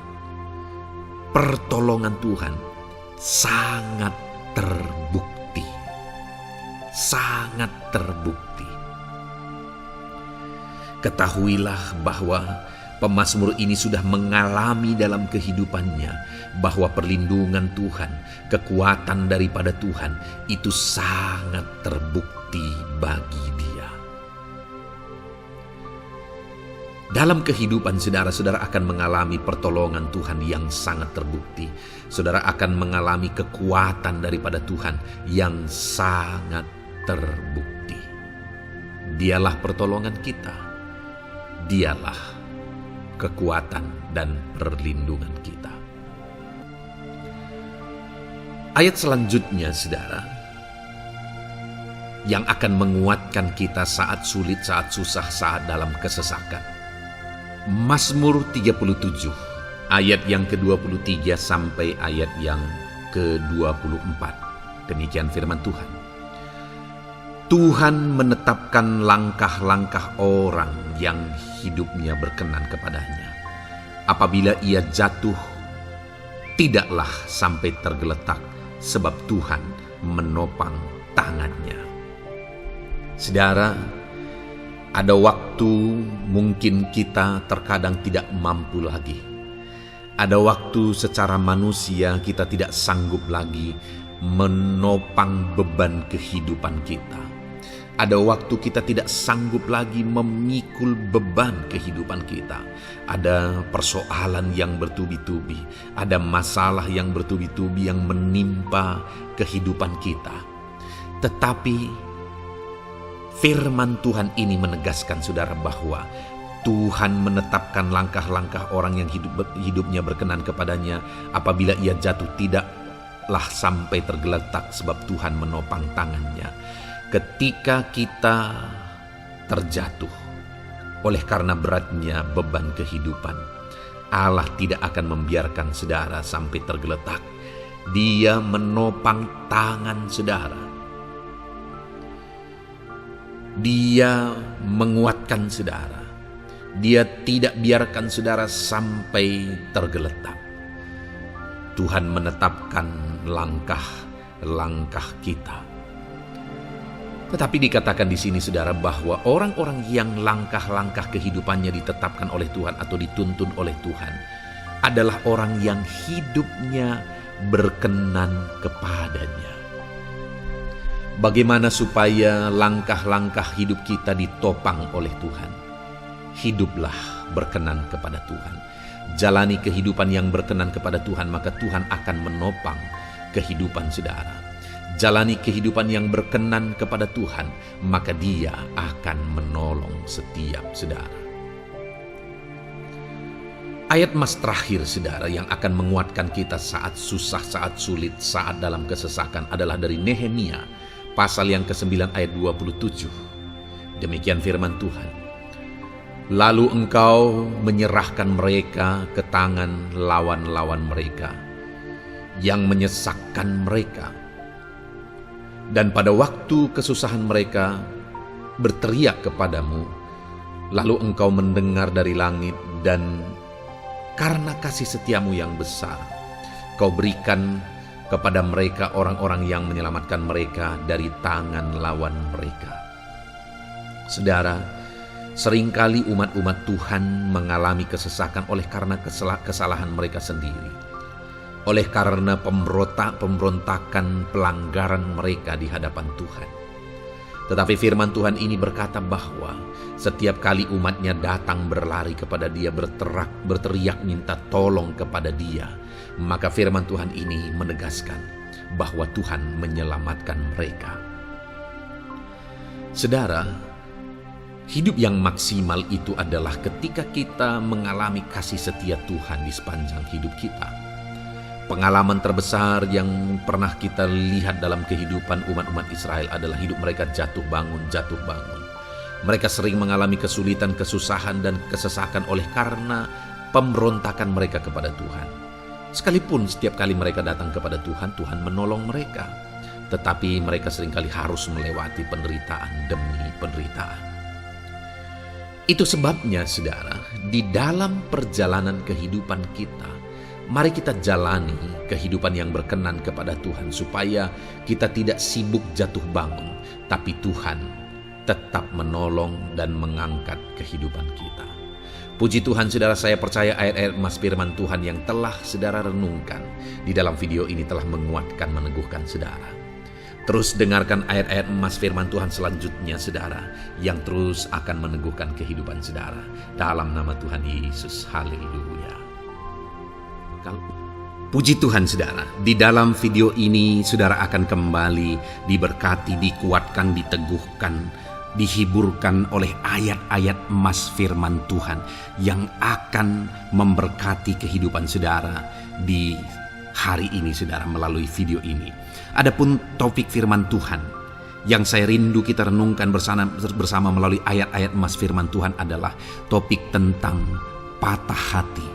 pertolongan Tuhan sangat terbukti. Sangat terbukti. Ketahuilah bahwa pemazmur ini sudah mengalami dalam kehidupannya bahwa perlindungan Tuhan, kekuatan daripada Tuhan itu sangat terbukti bagi dia. Dalam kehidupan saudara akan mengalami pertolongan Tuhan yang sangat terbukti. Saudara akan mengalami kekuatan daripada Tuhan yang sangat terbukti. Dialah pertolongan kita. Dialah kekuatan dan perlindungan kita. Ayat selanjutnya, saudara, yang akan menguatkan kita saat sulit, saat susah, saat dalam kesesakan. Mazmur 37, ayat yang ke-23 sampai ayat yang ke-24. Demikian firman Tuhan. Tuhan menetapkan langkah-langkah orang yang hidupnya berkenan kepadanya. Apabila ia jatuh, tidaklah sampai tergeletak, sebab Tuhan menopang tangannya. Saudara, ada waktu mungkin kita terkadang tidak mampu lagi. Ada waktu secara manusia kita tidak sanggup lagi menopang beban kehidupan kita. Ada waktu kita tidak sanggup lagi memikul beban kehidupan kita. Ada persoalan yang bertubi-tubi, ada masalah yang bertubi-tubi yang menimpa kehidupan kita. Tetapi firman Tuhan ini menegaskan saudara bahwa Tuhan menetapkan langkah-langkah orang yang hidupnya berkenan kepadanya. Apabila ia jatuh, tidaklah sampai tergeletak, sebab Tuhan menopang tangannya. ketika kita terjatuh oleh karena beratnya beban kehidupan, Allah tidak akan membiarkan saudara sampai tergeletak. Dia menopang tangan saudara. Dia menguatkan saudara. Dia tidak biarkan saudara sampai tergeletak. Tuhan menetapkan langkah-langkah kita. Tetapi dikatakan di sini saudara bahwa orang-orang yang langkah-langkah kehidupannya ditetapkan oleh Tuhan atau dituntun oleh Tuhan adalah orang yang hidupnya berkenan kepadanya. Bagaimana supaya langkah-langkah hidup kita ditopang oleh Tuhan? Hiduplah berkenan kepada Tuhan. Jalani kehidupan yang berkenan kepada Tuhan, maka Tuhan akan menopang kehidupan saudara. Jalani kehidupan yang berkenan kepada Tuhan, maka Dia akan menolong setiap saudara. Ayat mas terakhir saudara yang akan menguatkan kita saat susah, saat sulit, saat dalam kesesakan adalah dari Nehemia pasal yang ke-9 ayat 27. Demikian firman Tuhan. Lalu engkau menyerahkan mereka ke tangan lawan-lawan mereka yang menyesakkan mereka. Dan pada waktu kesusahan mereka berteriak kepadamu, lalu engkau mendengar dari langit dan karena kasih setiamu yang besar, kau berikan kepada mereka orang-orang yang menyelamatkan mereka dari tangan lawan mereka. Saudara, seringkali umat-umat Tuhan mengalami kesesakan oleh karena kesalahan mereka sendiri. Oleh karena pemberontakan, pelanggaran mereka di hadapan Tuhan. Tetapi firman Tuhan ini berkata bahwa setiap kali umatnya datang berlari kepada Dia, berteriak minta tolong kepada Dia, maka firman Tuhan ini menegaskan bahwa Tuhan menyelamatkan mereka. Saudara, hidup yang maksimal itu adalah ketika kita mengalami kasih setia Tuhan di sepanjang hidup kita. Pengalaman terbesar yang pernah kita lihat dalam kehidupan umat-umat Israel adalah hidup mereka jatuh bangun. Mereka sering mengalami kesulitan, kesusahan, dan kesesakan oleh karena pemberontakan mereka kepada Tuhan. Sekalipun setiap kali mereka datang kepada Tuhan, Tuhan menolong mereka. Tetapi mereka seringkali harus melewati penderitaan demi penderitaan. Itu sebabnya, saudara, di dalam perjalanan kehidupan kita, mari kita jalani kehidupan yang berkenan kepada Tuhan supaya kita tidak sibuk jatuh bangun, tapi Tuhan tetap menolong dan mengangkat kehidupan kita. Puji Tuhan saudara, saya percaya ayat-ayat emas firman Tuhan yang telah saudara renungkan di dalam video ini telah menguatkan, meneguhkan saudara. Terus dengarkan ayat-ayat emas firman Tuhan selanjutnya saudara, yang terus akan meneguhkan kehidupan saudara. Dalam nama Tuhan Yesus, haleluya. Puji Tuhan saudara, di dalam video ini saudara akan kembali diberkati, dikuatkan, diteguhkan, dihiburkan oleh ayat-ayat emas firman Tuhan yang akan memberkati kehidupan saudara di hari ini saudara melalui video ini. Adapun topik firman Tuhan yang saya rindu kita renungkan bersama melalui ayat-ayat emas firman Tuhan adalah topik tentang patah hati.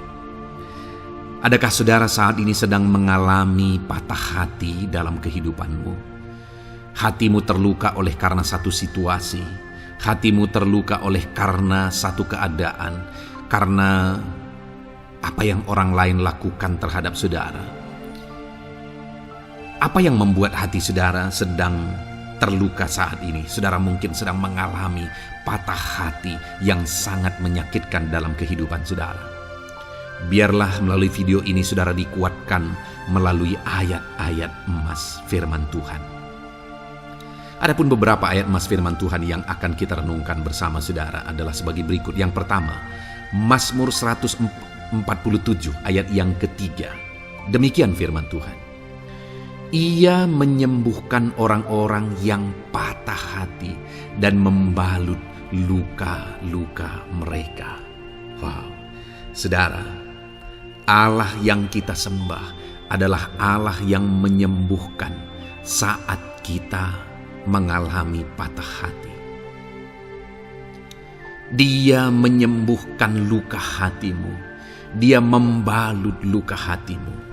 Adakah saudara saat ini sedang mengalami patah hati dalam kehidupanmu? Hatimu terluka oleh karena satu situasi. Hatimu terluka oleh karena satu keadaan. Karena apa yang orang lain lakukan terhadap saudara. Apa yang membuat hati saudara sedang terluka saat ini? Saudara mungkin sedang mengalami patah hati yang sangat menyakitkan dalam kehidupan saudara. Biarlah melalui video ini saudara dikuatkan melalui ayat-ayat emas firman Tuhan. Adapun beberapa ayat emas firman Tuhan yang akan kita renungkan bersama saudara adalah sebagai berikut. Yang pertama, Mazmur 147 ayat yang ketiga. Demikian firman Tuhan. Ia menyembuhkan orang-orang yang patah hati dan membalut luka-luka mereka. Wow, saudara, Allah yang kita sembah adalah Allah yang menyembuhkan saat kita mengalami patah hati. Dia menyembuhkan luka hatimu. Dia membalut luka hatimu.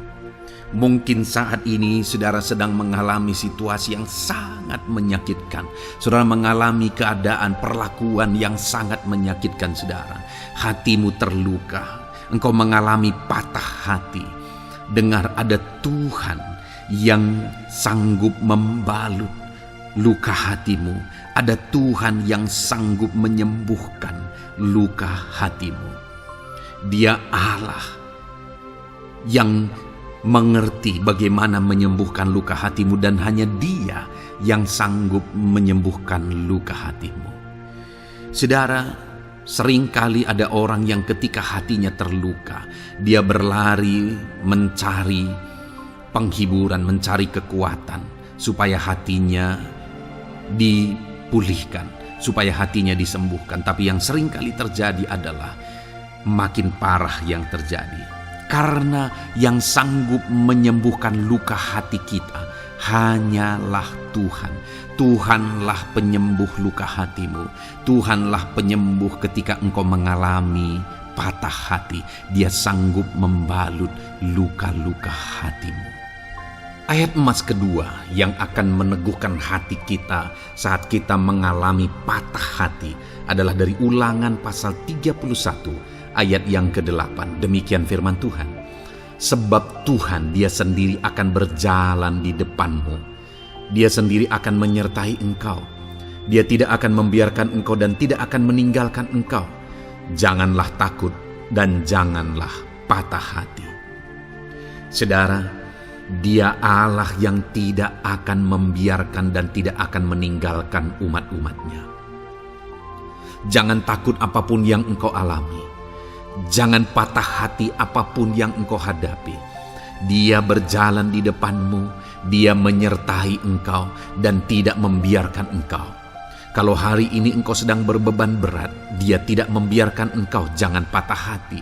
Mungkin saat ini saudara sedang mengalami situasi yang sangat menyakitkan. Saudara mengalami keadaan perlakuan yang sangat menyakitkan saudara. Hatimu terluka. Engkau mengalami patah hati. Dengar, ada Tuhan yang sanggup membalut luka hatimu. Ada Tuhan yang sanggup menyembuhkan luka hatimu. Dia Allah yang mengerti bagaimana menyembuhkan luka hatimu, dan hanya Dia yang sanggup menyembuhkan luka hatimu. Saudara, seringkali ada orang yang ketika hatinya terluka, dia berlari mencari penghiburan, mencari kekuatan supaya hatinya dipulihkan, supaya hatinya disembuhkan. Tapi yang seringkali terjadi adalah makin parah yang terjadi. Karena yang sanggup menyembuhkan luka hati kita hanyalah Tuhan. Tuhanlah penyembuh luka hatimu. Tuhanlah penyembuh ketika engkau mengalami patah hati. Dia sanggup membalut luka-luka hatimu. Ayat emas kedua yang akan meneguhkan hati kita saat kita mengalami patah hati adalah dari Ulangan pasal 31 ayat yang ke-8. Demikian firman Tuhan. Sebab Tuhan Dia sendiri akan berjalan di depanmu. Dia sendiri akan menyertai engkau. Dia tidak akan membiarkan engkau dan tidak akan meninggalkan engkau. Janganlah takut dan janganlah patah hati. Saudara, Dia Allah yang tidak akan membiarkan dan tidak akan meninggalkan umat-umatnya. Jangan takut apapun yang engkau alami. Jangan patah hati apapun yang engkau hadapi. Dia berjalan di depanmu. Dia menyertai engkau dan tidak membiarkan engkau. Kalau hari ini engkau sedang berbeban berat, Dia tidak membiarkan engkau. Jangan patah hati.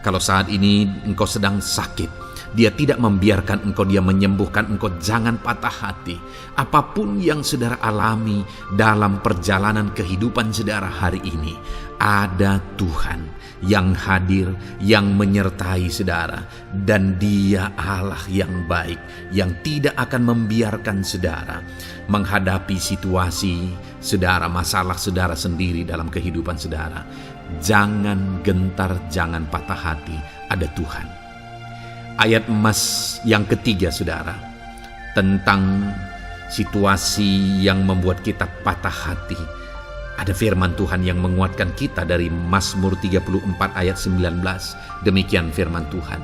Kalau saat ini engkau sedang sakit, Dia tidak membiarkan engkau, Dia menyembuhkan engkau. Jangan patah hati. Apapun yang saudara alami dalam perjalanan kehidupan saudara hari ini, ada Tuhan yang hadir, yang menyertai saudara. Dan Dia Allah yang baik, yang tidak akan membiarkan saudara menghadapi situasi saudara, masalah saudara sendiri dalam kehidupan saudara. Jangan gentar, jangan patah hati. Ada Tuhan. Ayat emas yang ketiga saudara, tentang situasi yang membuat kita patah hati. Ada firman Tuhan yang menguatkan kita dari Mazmur 34 ayat 19. Demikian firman Tuhan.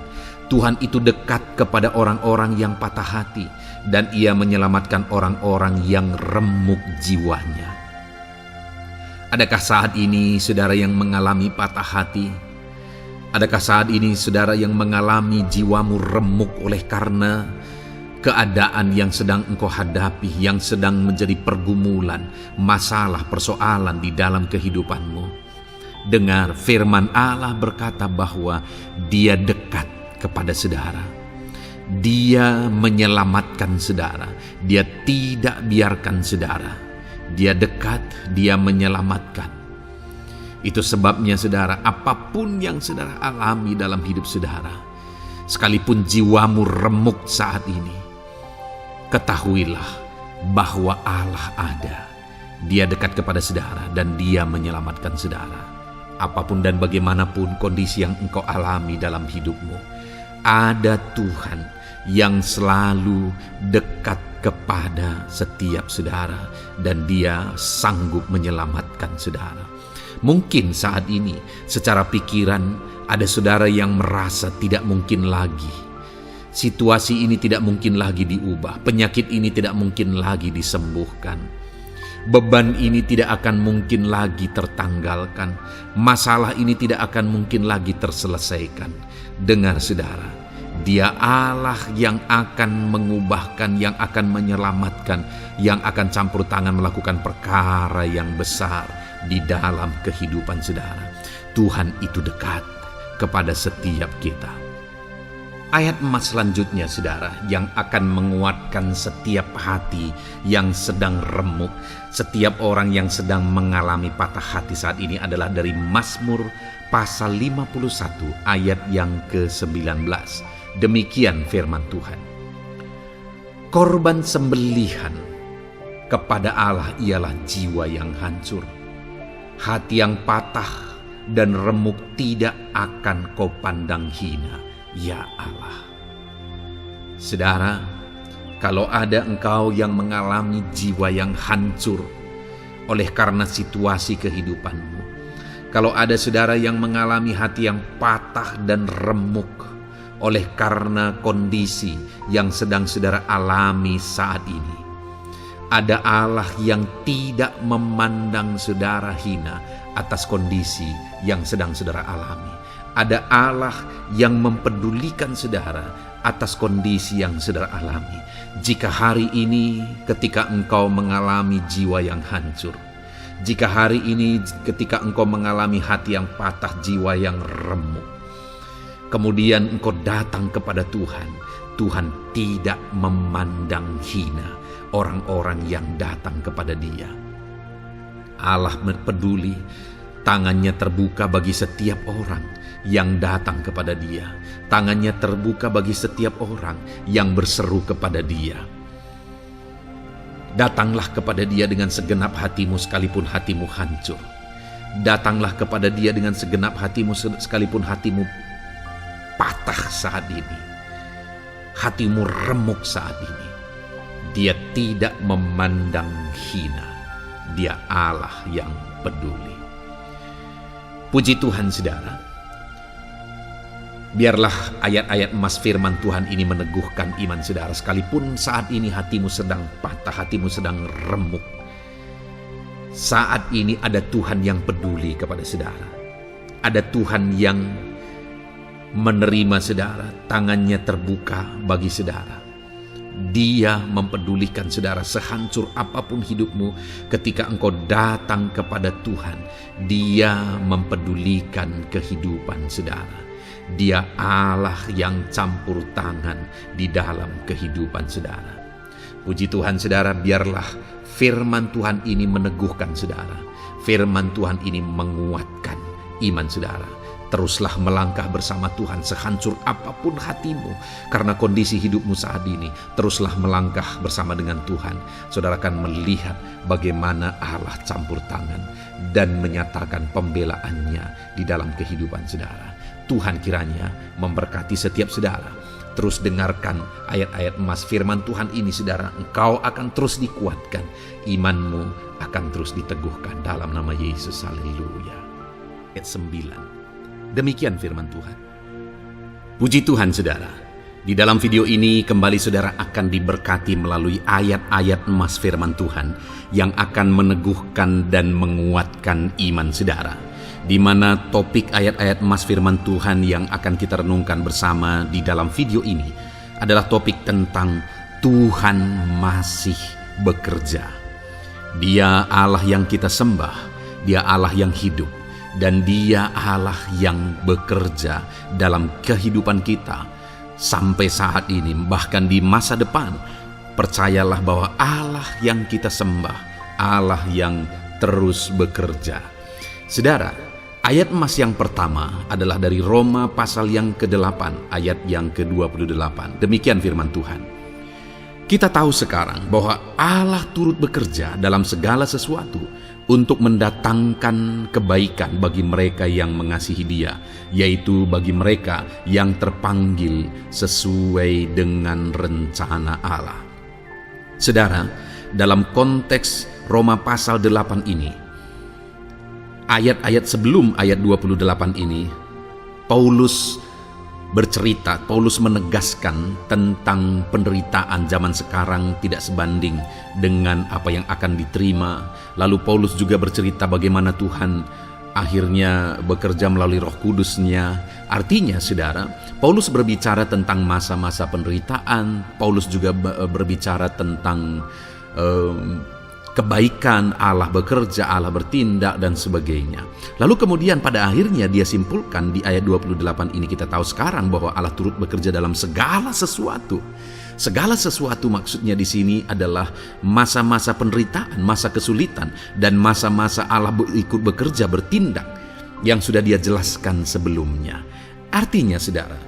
Tuhan itu dekat kepada orang-orang yang patah hati, dan Ia menyelamatkan orang-orang yang remuk jiwanya. Adakah saat ini saudara yang mengalami patah hati? Adakah saat ini saudara yang mengalami jiwamu remuk oleh karena keadaan yang sedang engkau hadapi, yang sedang menjadi pergumulan, masalah, persoalan di dalam kehidupanmu? Dengar, firman Allah berkata bahwa Dia dekat kepada saudara. Dia menyelamatkan saudara. Dia tidak biarkan saudara. Dia dekat, Dia menyelamatkan. Itu sebabnya saudara, apapun yang saudara alami dalam hidup saudara, sekalipun jiwamu remuk saat ini, ketahuilah bahwa Allah ada. Dia dekat kepada saudara dan Dia menyelamatkan saudara. Apapun dan bagaimanapun kondisi yang engkau alami dalam hidupmu, ada Tuhan yang selalu dekat kepada setiap saudara, dan Dia sanggup menyelamatkan saudara. Mungkin saat ini secara pikiran ada saudara yang merasa tidak mungkin lagi. Situasi ini tidak mungkin lagi diubah. Penyakit ini tidak mungkin lagi disembuhkan. Beban ini tidak akan mungkin lagi tertanggalkan. Masalah ini tidak akan mungkin lagi terselesaikan. Dengar saudara, Dia Allah yang akan mengubahkan, yang akan menyelamatkan, yang akan campur tangan melakukan perkara yang besar di dalam kehidupan saudara. Tuhan itu dekat kepada setiap kita. Ayat emas selanjutnya, saudara, yang akan menguatkan setiap hati yang sedang remuk, setiap orang yang sedang mengalami patah hati saat ini adalah dari Mazmur pasal 51 ayat yang ke-19. Demikian firman Tuhan. Korban sembelihan kepada Allah ialah jiwa yang hancur. Hati yang patah dan remuk tidak akan kau pandang hina, ya Allah. Saudara, kalau ada engkau yang mengalami jiwa yang hancur oleh karena situasi kehidupanmu, kalau ada saudara yang mengalami hati yang patah dan remuk oleh karena kondisi yang sedang saudara alami saat ini, ada Allah yang tidak memandang saudara hina atas kondisi yang sedang saudara alami. Ada Allah yang mempedulikan saudara atas kondisi yang saudara alami. Jika hari ini ketika engkau mengalami jiwa yang hancur, jika hari ini ketika engkau mengalami hati yang patah, jiwa yang remuk, kemudian engkau datang kepada Tuhan, Tuhan tidak memandang hina orang-orang yang datang kepada Dia. Allah peduli, tangannya terbuka bagi setiap orang yang datang kepada Dia. Tangannya terbuka bagi setiap orang yang berseru kepada Dia. Datanglah kepada Dia dengan segenap hatimu sekalipun hatimu hancur. Datanglah kepada Dia dengan segenap hatimu sekalipun hatimu patah saat ini. Hatimu remuk saat ini. Dia tidak memandang hina. Dia Allah yang peduli. Puji Tuhan, saudara. Biarlah ayat-ayat emas firman Tuhan ini meneguhkan iman saudara. Sekalipun saat ini hatimu sedang patah, hatimu sedang remuk, saat ini ada Tuhan yang peduli kepada saudara. Ada Tuhan yang menerima saudara, tangannya terbuka bagi saudara. Dia mempedulikan saudara sehancur apapun hidupmu. Ketika engkau datang kepada Tuhan, Dia mempedulikan kehidupan saudara. Dia Allah yang campur tangan di dalam kehidupan saudara. Puji Tuhan, saudara, biarlah firman Tuhan ini meneguhkan saudara. Firman Tuhan ini menguatkan iman saudara. Teruslah melangkah bersama Tuhan sehancur apapun hatimu karena kondisi hidupmu saat ini. Teruslah melangkah bersama dengan Tuhan. Saudara akan melihat bagaimana Allah campur tangan dan menyatakan pembelaannya di dalam kehidupan saudara. Tuhan kiranya memberkati setiap saudara. Terus dengarkan ayat-ayat emas firman Tuhan ini, saudara. Engkau akan terus dikuatkan. Imanmu akan terus diteguhkan dalam nama Yesus. Haleluya. Ayat 9. Demikian firman Tuhan. Puji Tuhan, saudara. Di dalam video ini kembali saudara akan diberkati melalui ayat-ayat emas firman Tuhan yang akan meneguhkan dan menguatkan iman saudara. Di mana topik ayat-ayat emas firman Tuhan yang akan kita renungkan bersama di dalam video ini adalah topik tentang Tuhan masih bekerja. Dia Allah yang kita sembah, Dia Allah yang hidup, dan Dia Allah yang bekerja dalam kehidupan kita sampai saat ini, bahkan di masa depan. Percayalah bahwa Allah yang kita sembah, Allah yang terus bekerja. Saudara, ayat emas yang pertama adalah dari Roma pasal yang ke-8 ayat yang ke-28. Demikian firman Tuhan. Kita tahu sekarang bahwa Allah turut bekerja dalam segala sesuatu untuk mendatangkan kebaikan bagi mereka yang mengasihi Dia, yaitu bagi mereka yang terpanggil sesuai dengan rencana Allah. Saudara, dalam konteks Roma pasal 8 ini, ayat-ayat sebelum ayat 28 ini, Paulus bercerita, Paulus menegaskan tentang penderitaan zaman sekarang tidak sebanding dengan apa yang akan diterima. Lalu Paulus juga bercerita bagaimana Tuhan akhirnya bekerja melalui Roh Kudus-Nya. Artinya, saudara, Paulus berbicara tentang masa-masa penderitaan. Paulus juga berbicara tentang kebaikan, Allah bekerja, Allah bertindak, dan sebagainya. Lalu kemudian pada akhirnya dia simpulkan di ayat 28 ini, kita tahu sekarang bahwa Allah turut bekerja dalam segala sesuatu. Segala sesuatu maksudnya di sini adalah masa-masa penderitaan, masa kesulitan, dan masa-masa Allah ikut bekerja, bertindak, yang sudah dia jelaskan sebelumnya. Artinya saudara,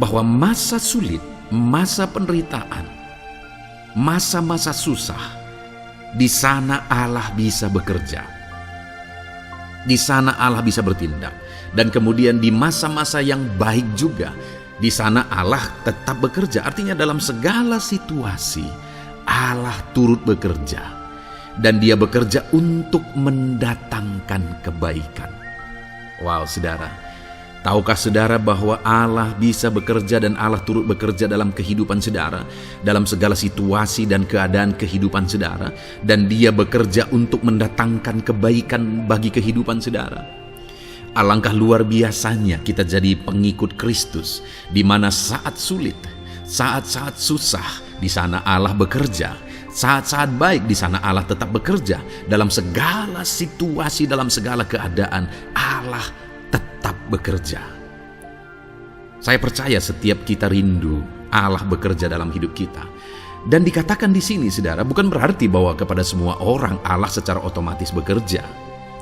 bahwa masa sulit, masa penderitaan, masa-masa susah, di sana Allah bisa bekerja. Di sana Allah bisa bertindak. Dan kemudian di masa-masa yang baik juga, di sana Allah tetap bekerja. Artinya dalam segala situasi Allah turut bekerja. Dan dia bekerja untuk mendatangkan kebaikan. Wow, saudara. Tahukah saudara bahwa Allah bisa bekerja dan Allah turut bekerja dalam kehidupan saudara, dalam segala situasi dan keadaan kehidupan saudara, dan dia bekerja untuk mendatangkan kebaikan bagi kehidupan saudara. Alangkah luar biasanya kita jadi pengikut Kristus, di mana saat sulit, saat-saat susah, di sana Allah bekerja. Saat-saat baik, di sana Allah tetap bekerja. Dalam segala situasi, dalam segala keadaan, Allah tetap bekerja. Saya percaya setiap kita rindu Allah bekerja dalam hidup kita. Dan dikatakan di sini, saudara, bukan berarti bahwa kepada semua orang Allah secara otomatis bekerja.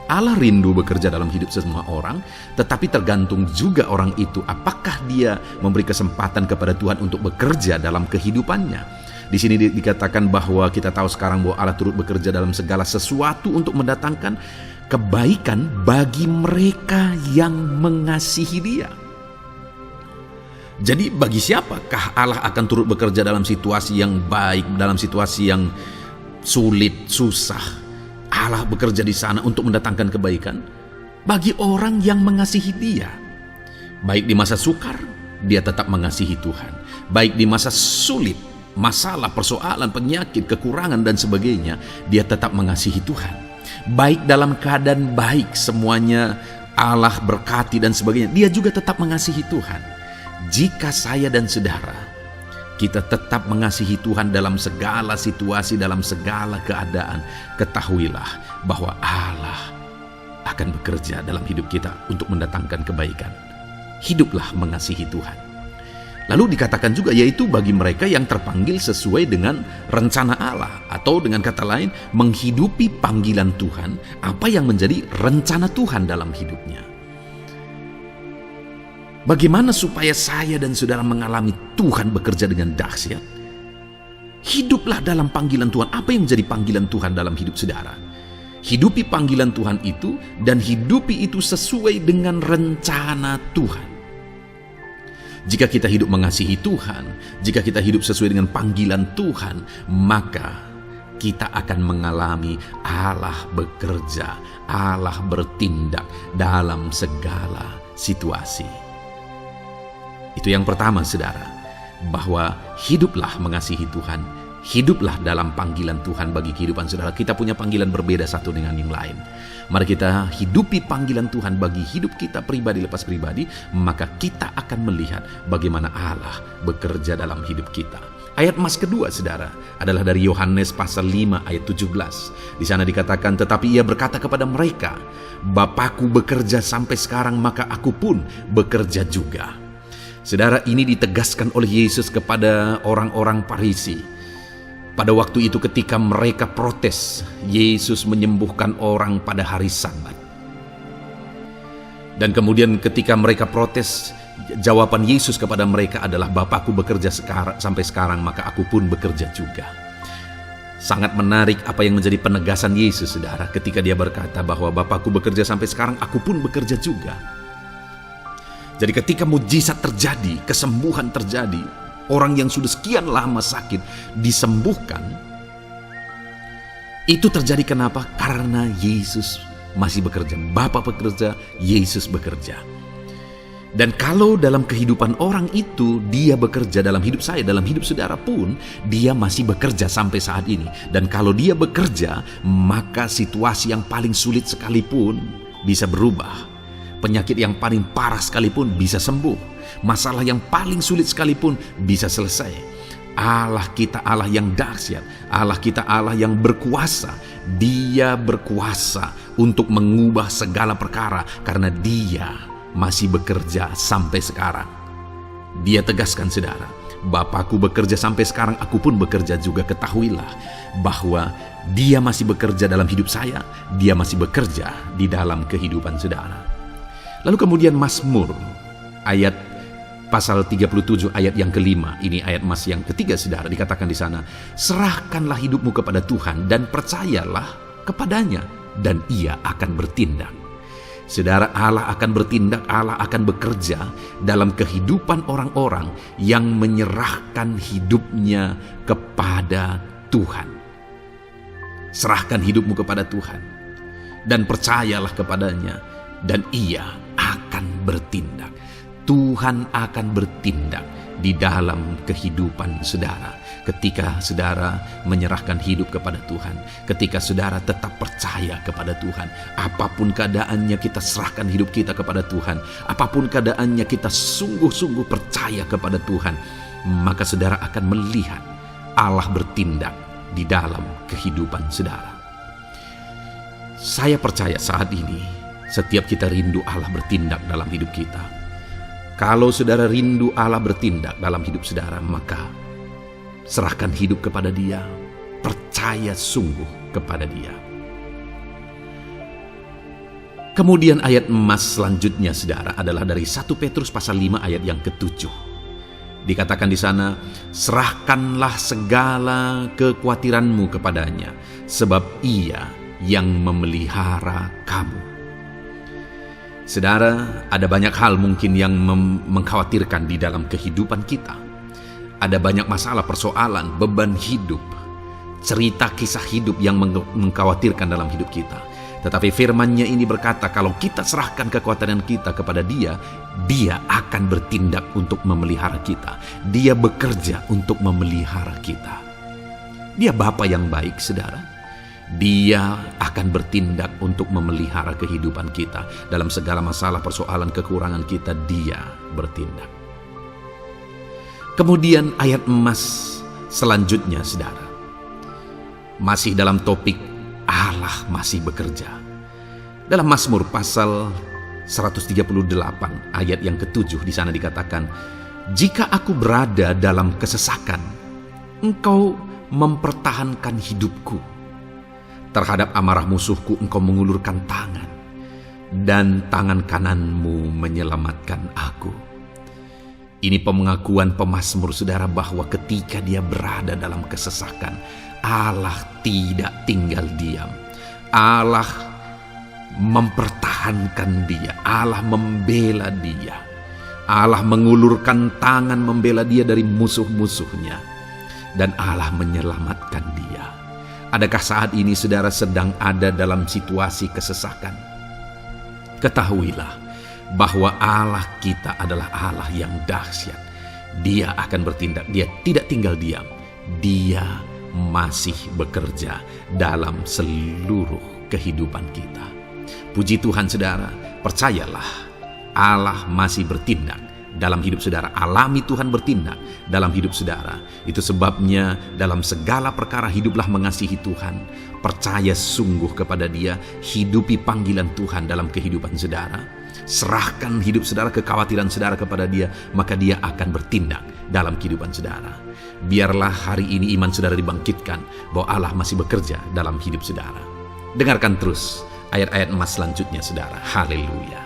Allah rindu bekerja dalam hidup semua orang, tetapi tergantung juga orang itu apakah dia memberi kesempatan kepada Tuhan untuk bekerja dalam kehidupannya. Di sini dikatakan bahwa kita tahu sekarang bahwa Allah turut bekerja dalam segala sesuatu untuk mendatangkan kebaikan bagi mereka yang mengasihi Dia. Jadi bagi siapakah Allah akan turut bekerja dalam situasi yang baik, dalam situasi yang sulit, susah? Allah bekerja di sana untuk mendatangkan kebaikan bagi orang yang mengasihi Dia. Baik di masa sukar, dia tetap mengasihi Tuhan. Baik di masa sulit, masalah, persoalan, penyakit, kekurangan, dan sebagainya, dia tetap mengasihi Tuhan. Baik dalam keadaan baik, semuanya Allah berkati dan sebagainya, dia juga tetap mengasihi Tuhan. Jika saya dan saudara, kita tetap mengasihi Tuhan dalam segala situasi, dalam segala keadaan, ketahuilah bahwa Allah akan bekerja dalam hidup kita untuk mendatangkan kebaikan. Hiduplah mengasihi Tuhan. Lalu dikatakan juga, yaitu bagi mereka yang terpanggil sesuai dengan rencana Allah, atau dengan kata lain, menghidupi panggilan Tuhan, apa yang menjadi rencana Tuhan dalam hidupnya. Bagaimana supaya saya dan saudara mengalami Tuhan bekerja dengan dahsyat? Hiduplah dalam panggilan Tuhan. Apa yang menjadi panggilan Tuhan dalam hidup saudara? Hidupi panggilan Tuhan itu, dan hidupi itu sesuai dengan rencana Tuhan. Jika kita hidup mengasihi Tuhan, jika kita hidup sesuai dengan panggilan Tuhan, maka kita akan mengalami Allah bekerja, Allah bertindak dalam segala situasi. Itu yang pertama, saudara, bahwa hiduplah mengasihi Tuhan, hiduplah dalam panggilan Tuhan bagi kehidupan saudara. Kita punya panggilan berbeda satu dengan yang lain. Mari kita hidupi panggilan Tuhan bagi hidup kita pribadi lepas pribadi, maka kita akan melihat bagaimana Allah bekerja dalam hidup kita. Ayat emas kedua, saudara, adalah dari Yohanes pasal 5 ayat 17. Di sana dikatakan, tetapi ia berkata kepada mereka, Bapakku bekerja sampai sekarang, maka aku pun bekerja juga. Saudara, ini ditegaskan oleh Yesus kepada orang-orang Farisi. Pada waktu itu ketika mereka protes, Yesus menyembuhkan orang pada hari Sabat. Dan kemudian ketika mereka protes, jawaban Yesus kepada mereka adalah, Bapakku bekerja sampai sekarang, maka aku pun bekerja juga. Sangat menarik apa yang menjadi penegasan Yesus, saudara, ketika dia berkata bahwa Bapakku bekerja sampai sekarang, aku pun bekerja juga. Jadi ketika mujizat terjadi, kesembuhan terjadi, orang yang sudah sekian lama sakit disembuhkan, itu terjadi kenapa? Karena Yesus masih bekerja. Bapa bekerja, Yesus bekerja. Dan kalau dalam kehidupan orang itu dia bekerja, dalam hidup saya, dalam hidup saudara pun, dia masih bekerja sampai saat ini. Dan kalau dia bekerja, maka situasi yang paling sulit sekalipun bisa berubah. Penyakit yang paling parah sekalipun bisa sembuh. Masalah yang paling sulit sekalipun bisa selesai. Allah kita Allah yang dahsyat, Allah kita Allah yang berkuasa. Dia berkuasa untuk mengubah segala perkara karena Dia masih bekerja sampai sekarang. Dia tegaskan, saudara, Bapakku bekerja sampai sekarang, aku pun bekerja juga. Ketahuilah bahwa Dia masih bekerja dalam hidup saya, Dia masih bekerja di dalam kehidupan saudara. Lalu kemudian Mazmur ayat pasal 37 ayat yang kelima, ini ayat emas yang ketiga saudara, dikatakan di sana, serahkanlah hidupmu kepada Tuhan dan percayalah kepadanya dan Ia akan bertindak. Saudara, Allah akan bertindak, Allah akan bekerja dalam kehidupan orang-orang yang menyerahkan hidupnya kepada Tuhan. Serahkan hidupmu kepada Tuhan dan percayalah kepadanya dan Ia akan bertindak. Tuhan akan bertindak di dalam kehidupan saudara ketika saudara menyerahkan hidup kepada Tuhan, ketika saudara tetap percaya kepada Tuhan. Apapun keadaannya, kita serahkan hidup kita kepada Tuhan. Apapun keadaannya, kita sungguh-sungguh percaya kepada Tuhan, maka saudara akan melihat Allah bertindak di dalam kehidupan saudara. Saya percaya saat ini setiap kita rindu Allah bertindak dalam hidup kita. Kalau saudara rindu Allah bertindak dalam hidup saudara, maka serahkan hidup kepada Dia, percaya sungguh kepada Dia. Kemudian ayat emas selanjutnya saudara adalah dari 1 Petrus pasal 5 ayat yang ke-7. Dikatakan di sana, serahkanlah segala kekhawatiranmu kepadanya, sebab Ia yang memelihara kamu. Saudara, ada banyak hal mungkin yang mengkhawatirkan di dalam kehidupan kita. Ada banyak masalah, persoalan, beban hidup, cerita kisah hidup yang mengkhawatirkan dalam hidup kita. Tetapi firman-Nya ini berkata, kalau kita serahkan kekhawatiran kita kepada Dia, Dia akan bertindak untuk memelihara kita. Dia bekerja untuk memelihara kita. Dia Bapa yang baik, saudara. Dia akan bertindak untuk memelihara kehidupan kita. Dalam segala masalah, persoalan, kekurangan kita, Dia bertindak. Kemudian ayat emas selanjutnya, saudara, masih dalam topik Allah masih bekerja. Dalam Mazmur pasal 138 ayat yang ke-7 di sana dikatakan, jika aku berada dalam kesesakan, Engkau mempertahankan hidupku. Terhadap amarah musuhku Engkau mengulurkan tangan, dan tangan kananmu menyelamatkan aku. Ini pengakuan pemazmur saudara bahwa ketika dia berada dalam kesesakan, Allah tidak tinggal diam. Allah mempertahankan dia, Allah membela dia. Allah mengulurkan tangan membela dia dari musuh-musuhnya, dan Allah menyelamatkan dia. Adakah saat ini saudara sedang ada dalam situasi kesesakan? Ketahuilah bahwa Allah kita adalah Allah yang dahsyat. Dia akan bertindak, Dia tidak tinggal diam. Dia masih bekerja dalam seluruh kehidupan kita. Puji Tuhan saudara, percayalah Allah masih bertindak dalam hidup saudara. Alami Tuhan bertindak dalam hidup saudara. Itu sebabnya dalam segala perkara hiduplah mengasihi Tuhan. Percaya sungguh kepada Dia. Hidupi panggilan Tuhan dalam kehidupan saudara. Serahkan hidup saudara, kekhawatiran saudara kepada Dia, maka Dia akan bertindak dalam kehidupan saudara. Biarlah hari ini iman saudara dibangkitkan bahwa Allah masih bekerja dalam hidup saudara. Dengarkan terus ayat-ayat emas selanjutnya saudara. Haleluya.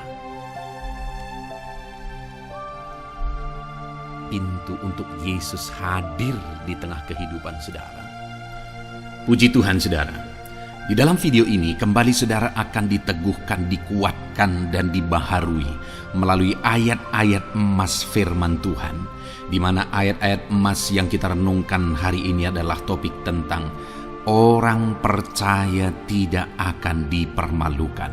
Pintu untuk Yesus hadir di tengah kehidupan saudara. Puji Tuhan saudara. Di dalam video ini kembali saudara akan diteguhkan, dikuatkan dan dibaharui melalui ayat-ayat emas firman Tuhan, di mana ayat-ayat emas yang kita renungkan hari ini adalah topik tentang orang percaya tidak akan dipermalukan.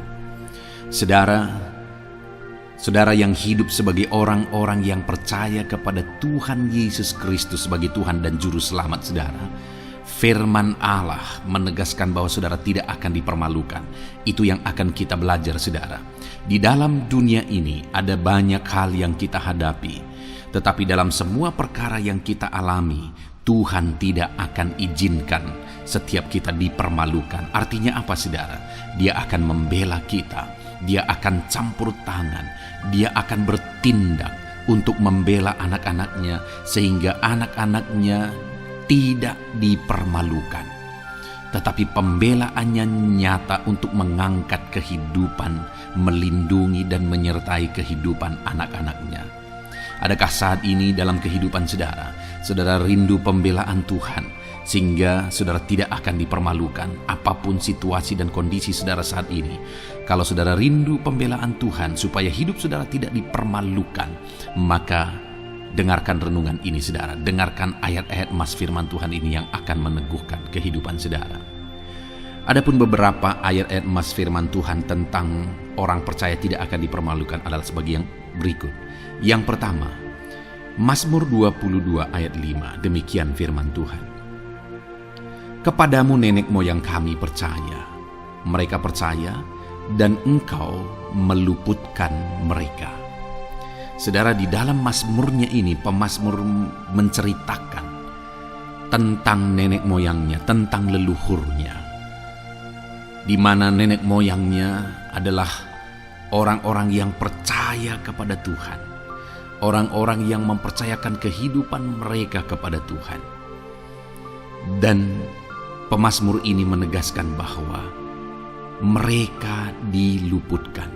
Saudara yang hidup sebagai orang-orang yang percaya kepada Tuhan Yesus Kristus sebagai Tuhan dan Juru Selamat saudara, firman Allah menegaskan bahwa saudara tidak akan dipermalukan. Itu yang akan kita belajar saudara. Di dalam dunia ini ada banyak hal yang kita hadapi, tetapi dalam semua perkara yang kita alami, Tuhan tidak akan izinkan setiap kita dipermalukan. Artinya apa, saudara? Dia akan membela kita, dia akan campur tangan, dia akan bertindak untuk membela anak-anaknya sehingga anak-anaknya tidak dipermalukan. Tetapi pembelaannya nyata untuk mengangkat kehidupan, melindungi dan menyertai kehidupan anak-anaknya. Adakah saat ini dalam kehidupan saudara rindu pembelaan Tuhan sehingga saudara tidak akan dipermalukan apapun situasi dan kondisi saudara saat ini? Kalau saudara rindu pembelaan Tuhan supaya hidup saudara tidak dipermalukan, maka dengarkan renungan ini, saudara. Dengarkan ayat-ayat emas firman Tuhan ini yang akan meneguhkan kehidupan saudara. Adapun beberapa ayat-ayat emas firman Tuhan tentang orang percaya tidak akan dipermalukan adalah sebagai yang berikut. Yang pertama, Mazmur 22 ayat 5, demikian firman Tuhan. Kepadamu nenek moyang kami percaya, mereka percaya dan engkau meluputkan mereka. Saudara, di dalam mazmurnya ini, pemazmur menceritakan tentang nenek moyangnya, tentang leluhurnya, di mana nenek moyangnya adalah orang-orang yang percaya kepada Tuhan, orang-orang yang mempercayakan kehidupan mereka kepada Tuhan. Dan pemazmur ini menegaskan bahwa mereka diluputkan.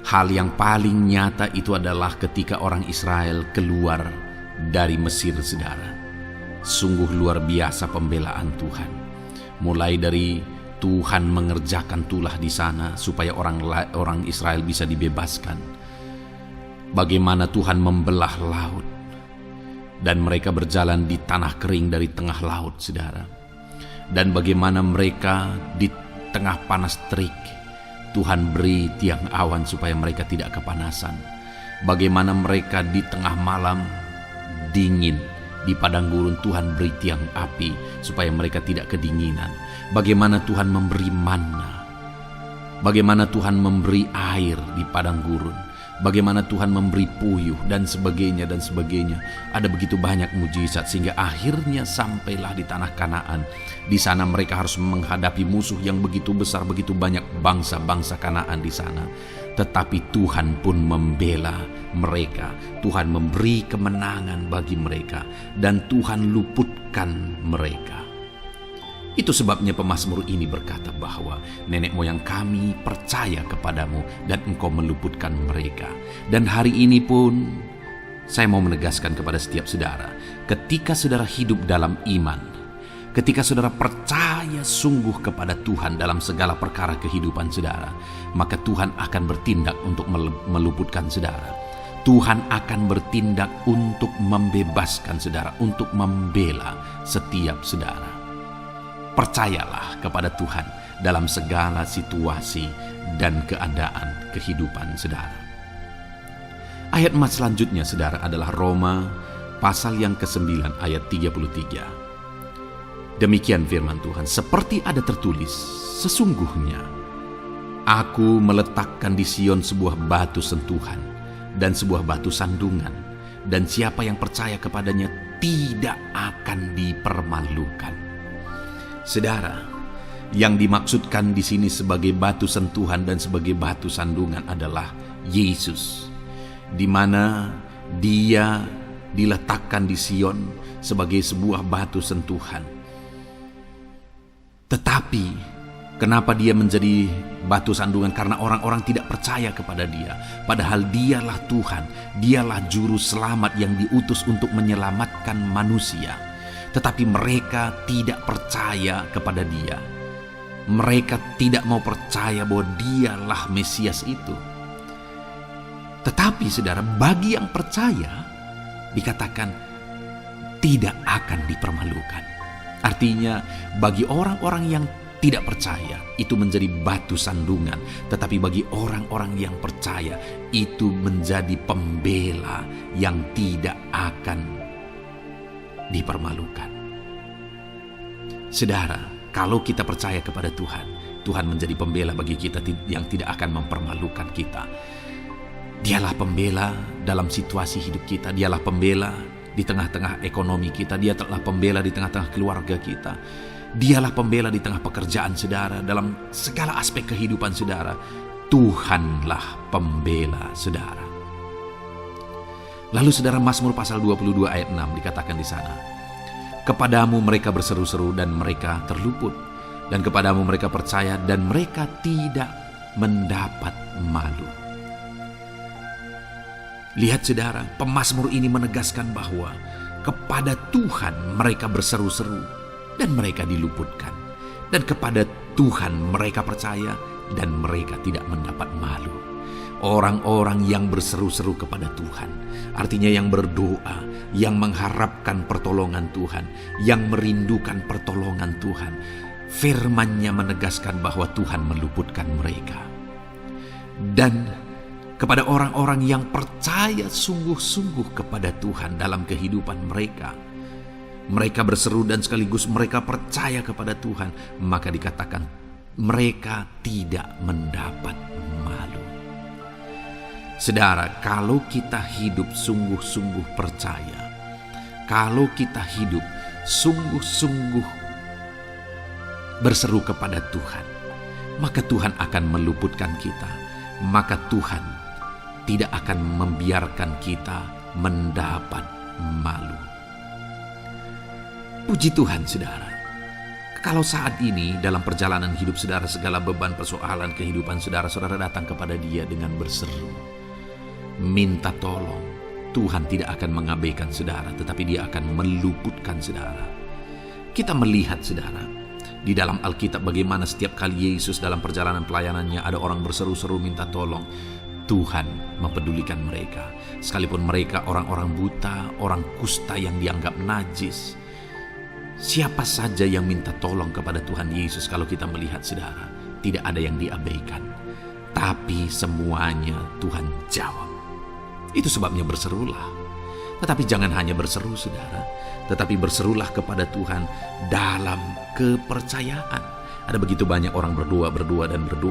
Hal yang paling nyata itu adalah ketika orang Israel keluar dari Mesir, saudara. Sungguh luar biasa pembelaan Tuhan. Mulai dari Tuhan mengerjakan tulah di sana supaya orang Israel bisa dibebaskan. Bagaimana Tuhan membelah laut dan mereka berjalan di tanah kering dari tengah laut, saudara. Dan bagaimana mereka di tengah panas terik, Tuhan beri tiang awan supaya mereka tidak kepanasan. Bagaimana mereka di tengah malam dingin, di padang gurun Tuhan beri tiang api supaya mereka tidak kedinginan. Bagaimana Tuhan memberi manna, bagaimana Tuhan memberi air di padang gurun, bagaimana Tuhan memberi puyuh dan sebagainya dan sebagainya. Ada begitu banyak mujizat sehingga akhirnya sampailah di tanah Kanaan. Di sana mereka harus menghadapi musuh yang begitu besar, begitu banyak bangsa-bangsa Kanaan di sana. Tetapi Tuhan pun membela mereka. Tuhan memberi kemenangan bagi mereka dan Tuhan luputkan mereka. Itu sebabnya pemazmur ini berkata bahwa nenek moyang kami percaya kepadamu dan engkau meluputkan mereka. Dan hari ini pun saya mau menegaskan kepada setiap saudara, ketika saudara hidup dalam iman, ketika saudara percaya sungguh kepada Tuhan dalam segala perkara kehidupan saudara, maka Tuhan akan bertindak untuk meluputkan saudara. Tuhan akan bertindak untuk membebaskan saudara, untuk membela setiap saudara. Percayalah kepada Tuhan dalam segala situasi dan keadaan kehidupan saudara. Ayat emas selanjutnya, saudara, adalah Roma pasal yang ke-9 ayat 33. Demikian firman Tuhan, seperti ada tertulis, sesungguhnya aku meletakkan di Sion sebuah batu sentuhan dan sebuah batu sandungan, dan siapa yang percaya kepadanya tidak akan dipermalukan. Saudara, yang dimaksudkan di sini sebagai batu sentuhan dan sebagai batu sandungan adalah Yesus, di mana Dia diletakkan di Sion sebagai sebuah batu sentuhan. Tetapi kenapa Dia menjadi batu sandungan? Karena orang-orang tidak percaya kepada Dia, padahal Dialah Tuhan, Dialah juru selamat yang diutus untuk menyelamatkan manusia. Tetapi mereka tidak percaya kepada Dia. Mereka tidak mau percaya bahwa Dialah Mesias itu. Tetapi saudara, bagi yang percaya dikatakan tidak akan dipermalukan. Artinya bagi orang-orang yang tidak percaya itu menjadi batu sandungan, tetapi bagi orang-orang yang percaya itu menjadi pembela yang tidak akan dipermalukan. Saudara, kalau kita percaya kepada Tuhan, Tuhan menjadi pembela bagi kita yang tidak akan mempermalukan kita. Dialah pembela dalam situasi hidup kita, Dialah pembela di tengah-tengah ekonomi kita. Dia telah pembela di tengah-tengah keluarga kita. Dialah pembela di tengah pekerjaan saudara, dalam segala aspek kehidupan saudara. Tuhanlah pembela saudara. Lalu saudara, Mazmur pasal 22 ayat 6 dikatakan di sana, kepadamu mereka berseru-seru dan mereka terluput, dan kepadamu mereka percaya dan mereka tidak mendapat malu. Lihat saudara, pemazmur ini menegaskan bahwa kepada Tuhan mereka berseru-seru dan mereka diluputkan, dan kepada Tuhan mereka percaya dan mereka tidak mendapat malu. Orang-orang yang berseru-seru kepada Tuhan, artinya yang berdoa, yang mengharapkan pertolongan Tuhan, yang merindukan pertolongan Tuhan, firman-Nya menegaskan bahwa Tuhan meluputkan mereka. Dan kepada orang-orang yang percaya sungguh-sungguh kepada Tuhan dalam kehidupan mereka, mereka berseru dan sekaligus mereka percaya kepada Tuhan, maka dikatakan mereka tidak mendapat malu. Saudara, kalau kita hidup sungguh-sungguh percaya, kalau kita hidup sungguh-sungguh berseru kepada Tuhan, maka Tuhan akan meluputkan kita. Maka Tuhan tidak akan membiarkan kita mendapat malu. Puji Tuhan saudara. Kalau saat ini dalam perjalanan hidup saudara, segala beban persoalan kehidupan saudara, saudara datang kepada Dia dengan berseru, minta tolong, Tuhan tidak akan mengabaikan saudara, tetapi Dia akan meluputkan saudara. Kita melihat saudara, di dalam Alkitab bagaimana setiap kali Yesus dalam perjalanan pelayanannya ada orang berseru-seru minta tolong, Tuhan mempedulikan mereka. Sekalipun mereka orang-orang buta, orang kusta yang dianggap najis, siapa saja yang minta tolong kepada Tuhan Yesus, kalau kita melihat saudara, tidak ada yang diabaikan, tapi semuanya Tuhan jawab. Itu sebabnya berserulah. Tetapi jangan hanya berseru saudara, tetapi berserulah kepada Tuhan dalam kepercayaan. Ada begitu banyak orang berdoa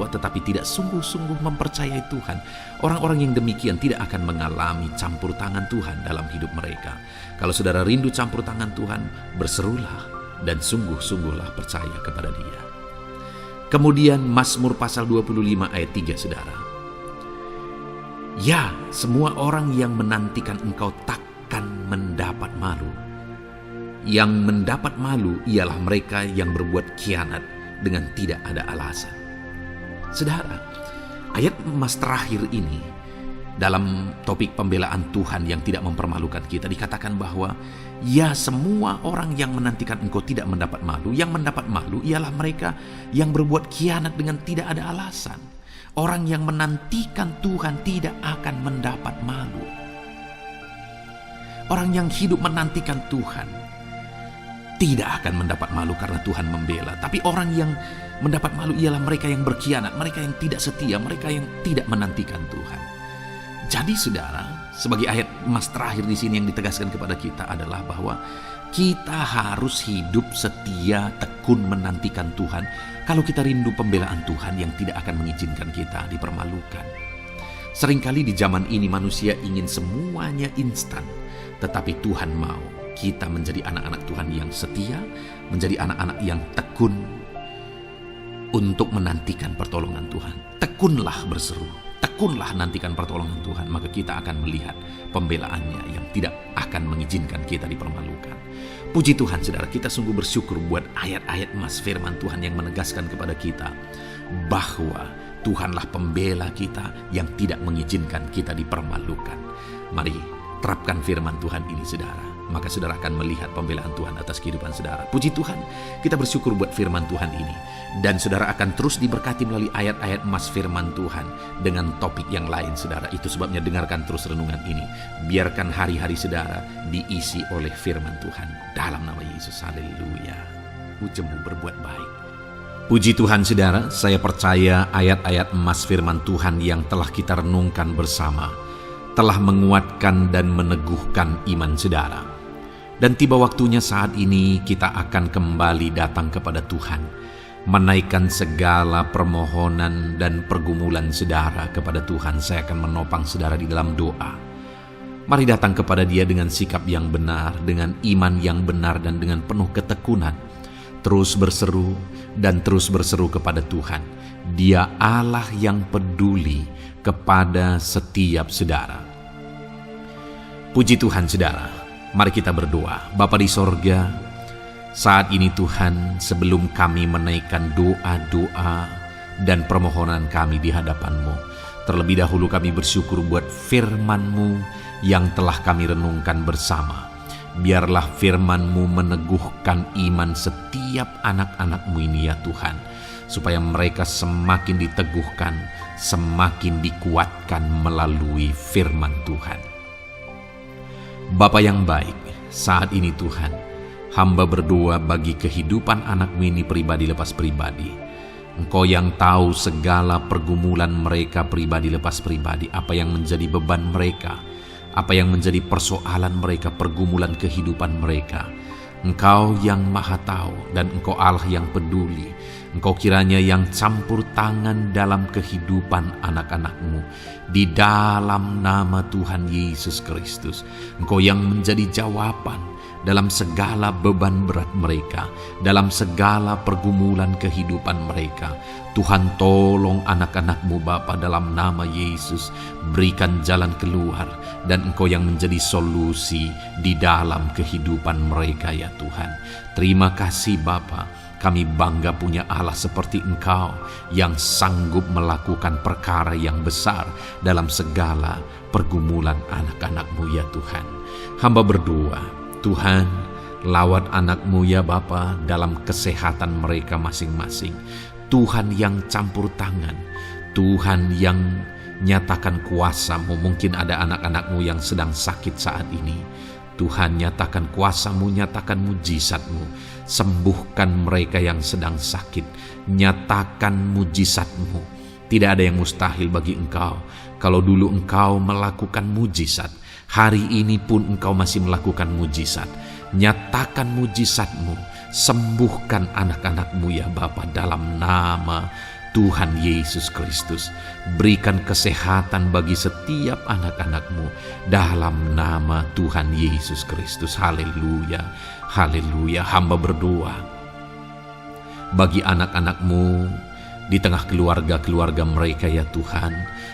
tetapi tidak sungguh-sungguh mempercayai Tuhan. Orang-orang yang demikian tidak akan mengalami campur tangan Tuhan dalam hidup mereka. Kalau saudara rindu campur tangan Tuhan, berserulah dan sungguh-sungguhlah percaya kepada Dia. Kemudian Mazmur pasal 25 ayat 3 saudara. Ya, semua orang yang menantikan Engkau takkan mendapat malu. Yang mendapat malu ialah mereka yang berbuat khianat dengan tidak ada alasan. Saudara, ayat emas terakhir ini dalam topik pembelaan Tuhan yang tidak mempermalukan kita, dikatakan bahwa ya, semua orang yang menantikan Engkau tidak mendapat malu. Yang mendapat malu ialah mereka yang berbuat khianat dengan tidak ada alasan. Orang yang menantikan Tuhan tidak akan mendapat malu. Orang yang hidup menantikan Tuhan tidak akan mendapat malu karena Tuhan membela. Tapi orang yang mendapat malu ialah mereka yang berkhianat, mereka yang tidak setia, mereka yang tidak menantikan Tuhan. Jadi saudara, sebagai ayat emas terakhir di sini yang ditegaskan kepada kita adalah bahwa kita harus hidup setia, tekun menantikan Tuhan. Kalau kita rindu pembelaan Tuhan yang tidak akan mengizinkan kita dipermalukan. Seringkali di zaman ini manusia ingin semuanya instan, tetapi Tuhan mau kita menjadi anak-anak Tuhan yang setia, menjadi anak-anak yang tekun untuk menantikan pertolongan Tuhan. Tekunlah berseru, tekunlah nantikan pertolongan Tuhan, maka kita akan melihat pembelaannya yang tidak akan mengizinkan kita dipermalukan. Puji Tuhan saudara, kita sungguh bersyukur buat ayat-ayat emas firman Tuhan yang menegaskan kepada kita bahwa Tuhanlah pembela kita yang tidak mengizinkan kita dipermalukan. Mari terapkan firman Tuhan ini saudara, maka saudara akan melihat pembelaan Tuhan atas kehidupan saudara. Puji Tuhan, kita bersyukur buat firman Tuhan ini. Dan saudara akan terus diberkati melalui ayat-ayat emas firman Tuhan dengan topik yang lain saudara. Itu sebabnya dengarkan terus renungan ini. Biarkan hari-hari saudara diisi oleh firman Tuhan. Dalam nama Yesus, haleluya. Ujungmu berbuat baik. Puji Tuhan saudara, saya percaya ayat-ayat emas firman Tuhan yang telah kita renungkan bersama telah menguatkan dan meneguhkan iman saudara. Dan tiba waktunya saat ini kita akan kembali datang kepada Tuhan, menaikkan segala permohonan dan pergumulan saudara kepada Tuhan. Saya akan menopang saudara di dalam doa. Mari datang kepada Dia dengan sikap yang benar, dengan iman yang benar, dan dengan penuh ketekunan. Terus berseru dan terus berseru kepada Tuhan. Dia Allah yang peduli kepada setiap saudara. Puji Tuhan saudara, mari kita berdoa. Bapa di sorga, saat ini Tuhan, sebelum kami menaikkan doa-doa dan permohonan kami di hadapan-Mu, terlebih dahulu kami bersyukur buat firman-Mu yang telah kami renungkan bersama. Biarlah firman-Mu meneguhkan iman setiap anak-anak-Mu ini ya Tuhan, supaya mereka semakin diteguhkan, semakin dikuatkan melalui firman Tuhan. Bapa yang baik, saat ini Tuhan, hamba berdoa bagi kehidupan anak-Mu ini pribadi lepas pribadi. Engkau yang tahu segala pergumulan mereka pribadi lepas pribadi, apa yang menjadi beban mereka, apa yang menjadi persoalan mereka, pergumulan kehidupan mereka. Engkau yang maha tahu, dan Engkau Allah yang peduli. Engkau kiranya yang campur tangan dalam kehidupan anak-anak-Mu. Di dalam nama Tuhan Yesus Kristus, Engkau yang menjadi jawaban dalam segala beban berat mereka, dalam segala pergumulan kehidupan mereka. Tuhan, tolong anak-anak-Mu Bapa, dalam nama Yesus. Berikan jalan keluar, dan Engkau yang menjadi solusi di dalam kehidupan mereka ya Tuhan. Terima kasih Bapa, kami bangga punya Allah seperti Engkau yang sanggup melakukan perkara yang besar dalam segala pergumulan anak-anak-Mu ya Tuhan. Hamba berdoa, Tuhan, lawat anak-Mu ya Bapa dalam kesehatan mereka masing-masing. Tuhan yang campur tangan, Tuhan yang nyatakan kuasa-Mu. Mungkin ada anak-anak-Mu yang sedang sakit saat ini. Tuhan, nyatakan kuasa-Mu, nyatakan mujizat-Mu. Sembuhkan mereka yang sedang sakit. Nyatakan mujizat-Mu. Tidak ada yang mustahil bagi Engkau. Kalau dulu Engkau melakukan mujizat, hari ini pun Engkau masih melakukan mujizat. Nyatakan mujizat-Mu, sembuhkan anak-anak-Mu ya Bapa, dalam nama Tuhan Yesus Kristus. Berikan kesehatan bagi setiap anak-anak-Mu dalam nama Tuhan Yesus Kristus. Haleluya, haleluya. Hamba berdoa bagi anak-anak-Mu di tengah keluarga-keluarga mereka ya Tuhan.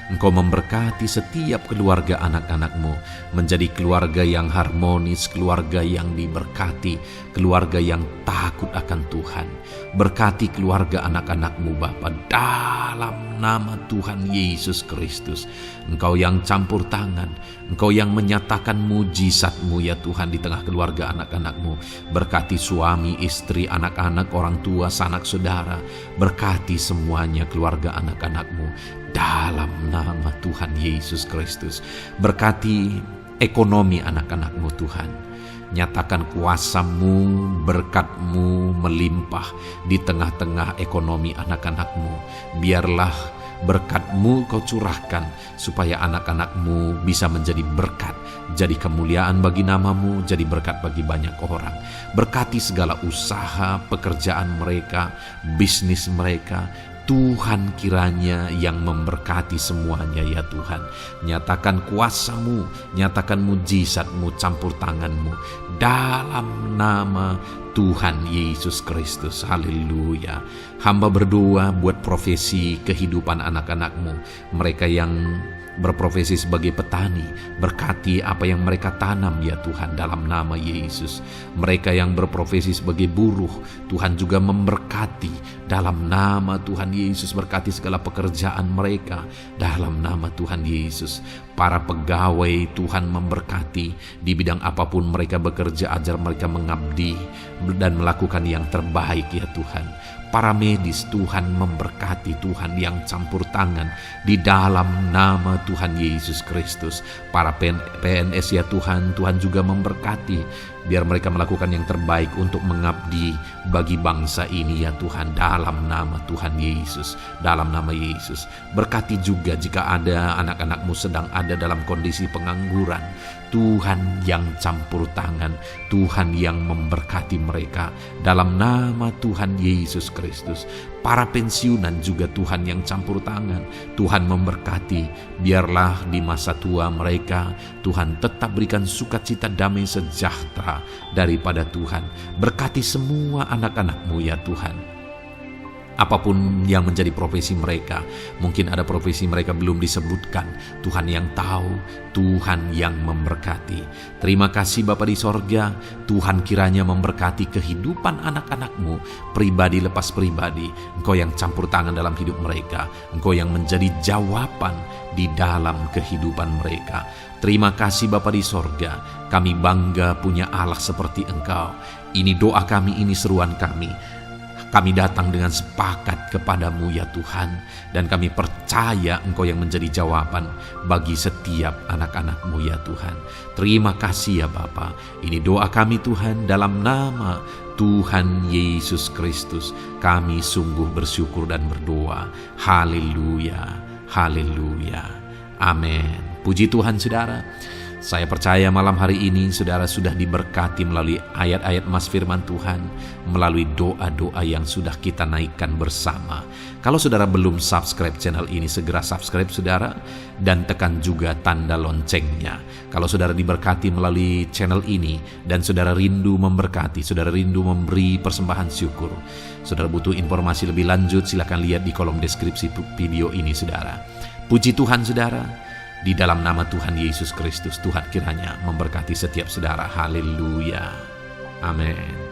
Engkau memberkati setiap keluarga anak-anak-Mu menjadi keluarga yang harmonis, keluarga yang diberkati, keluarga yang takut akan Tuhan. Berkati keluarga anak-anak-Mu Bapa dalam nama Tuhan Yesus Kristus. Engkau yang campur tangan, Engkau yang menyatakan mujizat-Mu ya Tuhan di tengah keluarga anak-anak-Mu. Berkati suami, istri, anak-anak, orang tua, sanak saudara. Berkati semuanya keluarga anak-anak-Mu dalam nama Tuhan Yesus Kristus. Berkati ekonomi anak-anak-Mu Tuhan. Nyatakan kuasa-Mu, berkat-Mu melimpah di tengah-tengah ekonomi anak-anak-Mu. Biarlah berkat-Mu Kau curahkan supaya anak-anak-Mu bisa menjadi berkat, jadi kemuliaan bagi nama-Mu, jadi berkat bagi banyak orang. Berkati segala usaha, pekerjaan mereka, bisnis mereka. Tuhan kiranya yang memberkati semuanya ya Tuhan. Nyatakan kuasa-Mu, nyatakan mujizat-Mu, campur tangan-Mu dalam nama Tuhan Yesus Kristus. Haleluya. Hamba berdoa buat profesi kehidupan anak-anak-Mu, mereka yang berprofesi sebagai petani. Berkati apa yang mereka tanam ya Tuhan dalam nama Yesus. Mereka yang berprofesi sebagai buruh, Tuhan juga memberkati dalam nama Tuhan Yesus. Berkati segala pekerjaan mereka dalam nama Tuhan Yesus. Para pegawai Tuhan memberkati di bidang apapun mereka bekerja, ajar mereka mengabdi dan melakukan yang terbaik ya Tuhan. Para medis Tuhan memberkati, Tuhan yang campur tangan di dalam nama Tuhan Yesus Kristus. Para PNS ya Tuhan, Tuhan juga memberkati biar mereka melakukan yang terbaik untuk mengabdi bagi bangsa ini ya Tuhan dalam nama Tuhan Yesus, dalam nama Yesus. Berkati juga jika ada anak-anak-Mu sedang ada dalam kondisi pengangguran, Tuhan yang campur tangan, Tuhan yang memberkati mereka dalam nama Tuhan Yesus Kristus. Para pensiunan juga Tuhan yang campur tangan, Tuhan memberkati. Biarlah di masa tua mereka Tuhan tetap berikan sukacita, damai, sejahtera daripada Tuhan. Berkati semua anak-anak-Mu ya Tuhan. Apapun yang menjadi profesi mereka, mungkin ada profesi mereka belum disebutkan, Tuhan yang tahu, Tuhan yang memberkati. Terima kasih Bapa di sorga, Tuhan kiranya memberkati kehidupan anak-anak-Mu, pribadi lepas pribadi. Engkau yang campur tangan dalam hidup mereka, Engkau yang menjadi jawaban di dalam kehidupan mereka. Terima kasih Bapa di sorga, kami bangga punya Allah seperti Engkau. Ini doa kami, ini seruan kami. Kami datang dengan sepakat kepadamu ya Tuhan, dan kami percaya Engkau yang menjadi jawaban bagi setiap anak-anak-Mu ya Tuhan. Terima kasih ya Bapa. Ini doa kami Tuhan dalam nama Tuhan Yesus Kristus. Kami sungguh bersyukur dan berdoa. Haleluya, haleluya, amin. Puji Tuhan saudara. Saya percaya malam hari ini saudara sudah diberkati melalui ayat-ayat Mas Firman Tuhan, melalui doa-doa yang sudah kita naikkan bersama. Kalau saudara belum subscribe channel ini, segera subscribe saudara, dan tekan juga tanda loncengnya. Kalau saudara diberkati melalui channel ini, dan saudara rindu memberkati, saudara rindu memberi persembahan syukur, saudara butuh informasi lebih lanjut, silakan lihat di kolom deskripsi video ini saudara. Puji Tuhan saudara. Di dalam nama Tuhan Yesus Kristus, Tuhan kiranya memberkati setiap saudara. Haleluya. Amin.